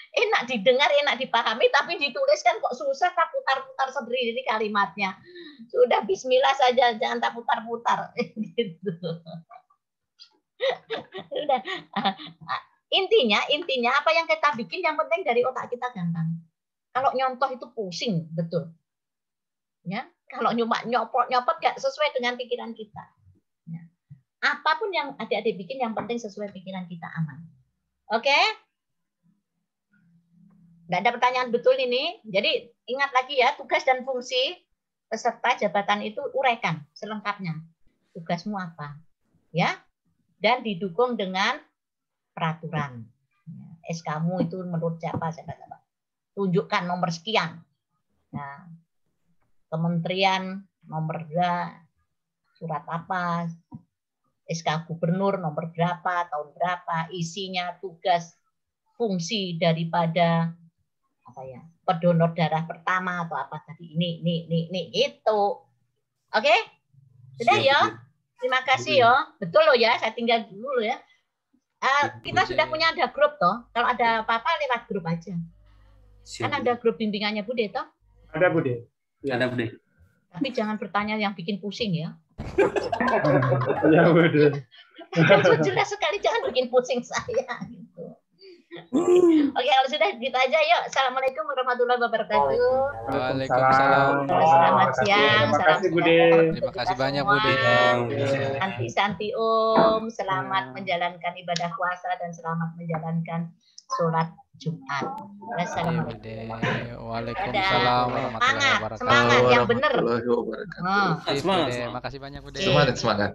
Enak didengar, enak dipahami, tapi ditulis kan kok susah, tak putar-putar sendiri kalimatnya. Sudah bismillah saja, jangan tak putar-putar. Gitu. Sudah. Intinya apa yang kita bikin yang penting dari otak kita gampang. Kalau nyontoh itu pusing, betul. Ya, kalau nyopot gak sesuai dengan pikiran kita. Ya. Apapun yang adik-adik bikin yang penting sesuai pikiran kita, aman. Oke? Nggak ada pertanyaan betul ini. Jadi ingat lagi ya, tugas dan fungsi peserta jabatan itu uraikan selengkapnya. Tugasmu apa? Ya. Dan didukung dengan peraturan. SK-mu itu menurut siapa? Tunjukkan nomor sekian. Nah, kementerian nomor berapa, surat apa, SK gubernur nomor berapa, tahun berapa, isinya, tugas, fungsi daripada apa ya, pendonor darah pertama atau apa tadi, ini itu. Oke? Sudah ya? Terima kasih ya. Betul loh ya, saya tinggal dulu ya. Kita sudah punya ada grup toh. Kalau ada apa-apa lewat grup aja. Kan ada grup bimbingannya Bude toh? Ada Bude. Ya. Ada Bude. Tapi jangan bertanya yang bikin pusing ya. Ya Bude. Jelas sekali, jangan bikin pusing saya gitu. Oke, kalau sudah gitu aja yuk. Assalamualaikum warahmatullahi wabarakatuh. Waalaikumsalam. Selamat siang. Terima kasih Bude. Terima kasih banyak Bude. Santi selamat menjalankan ibadah puasa dan selamat menjalankan sholat Jumat. Assalamualaikum. Waalaikumsalam warahmatullahi wabarakatuh. Semangat yang benar. Semangat. Terima kasih banyak Bude. Semangat.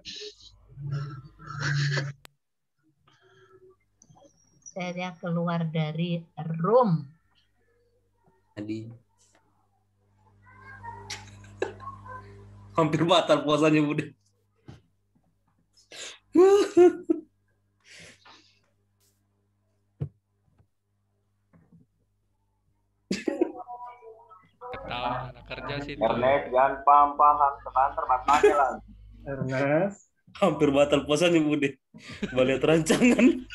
Saya keluar dari room. Tadi hampir batal puasanya Bude. Ketawa anak kerja sih. Ernest, jangan paham-paham terbantar matanya lah. Ernest. Hampir batal puasanya Bude. Balik rancangan.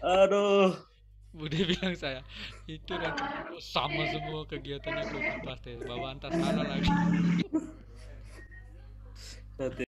Aduh. Bude bilang saya itu nanti sama semua kegiatannya pasti bawaan tas salah lagi.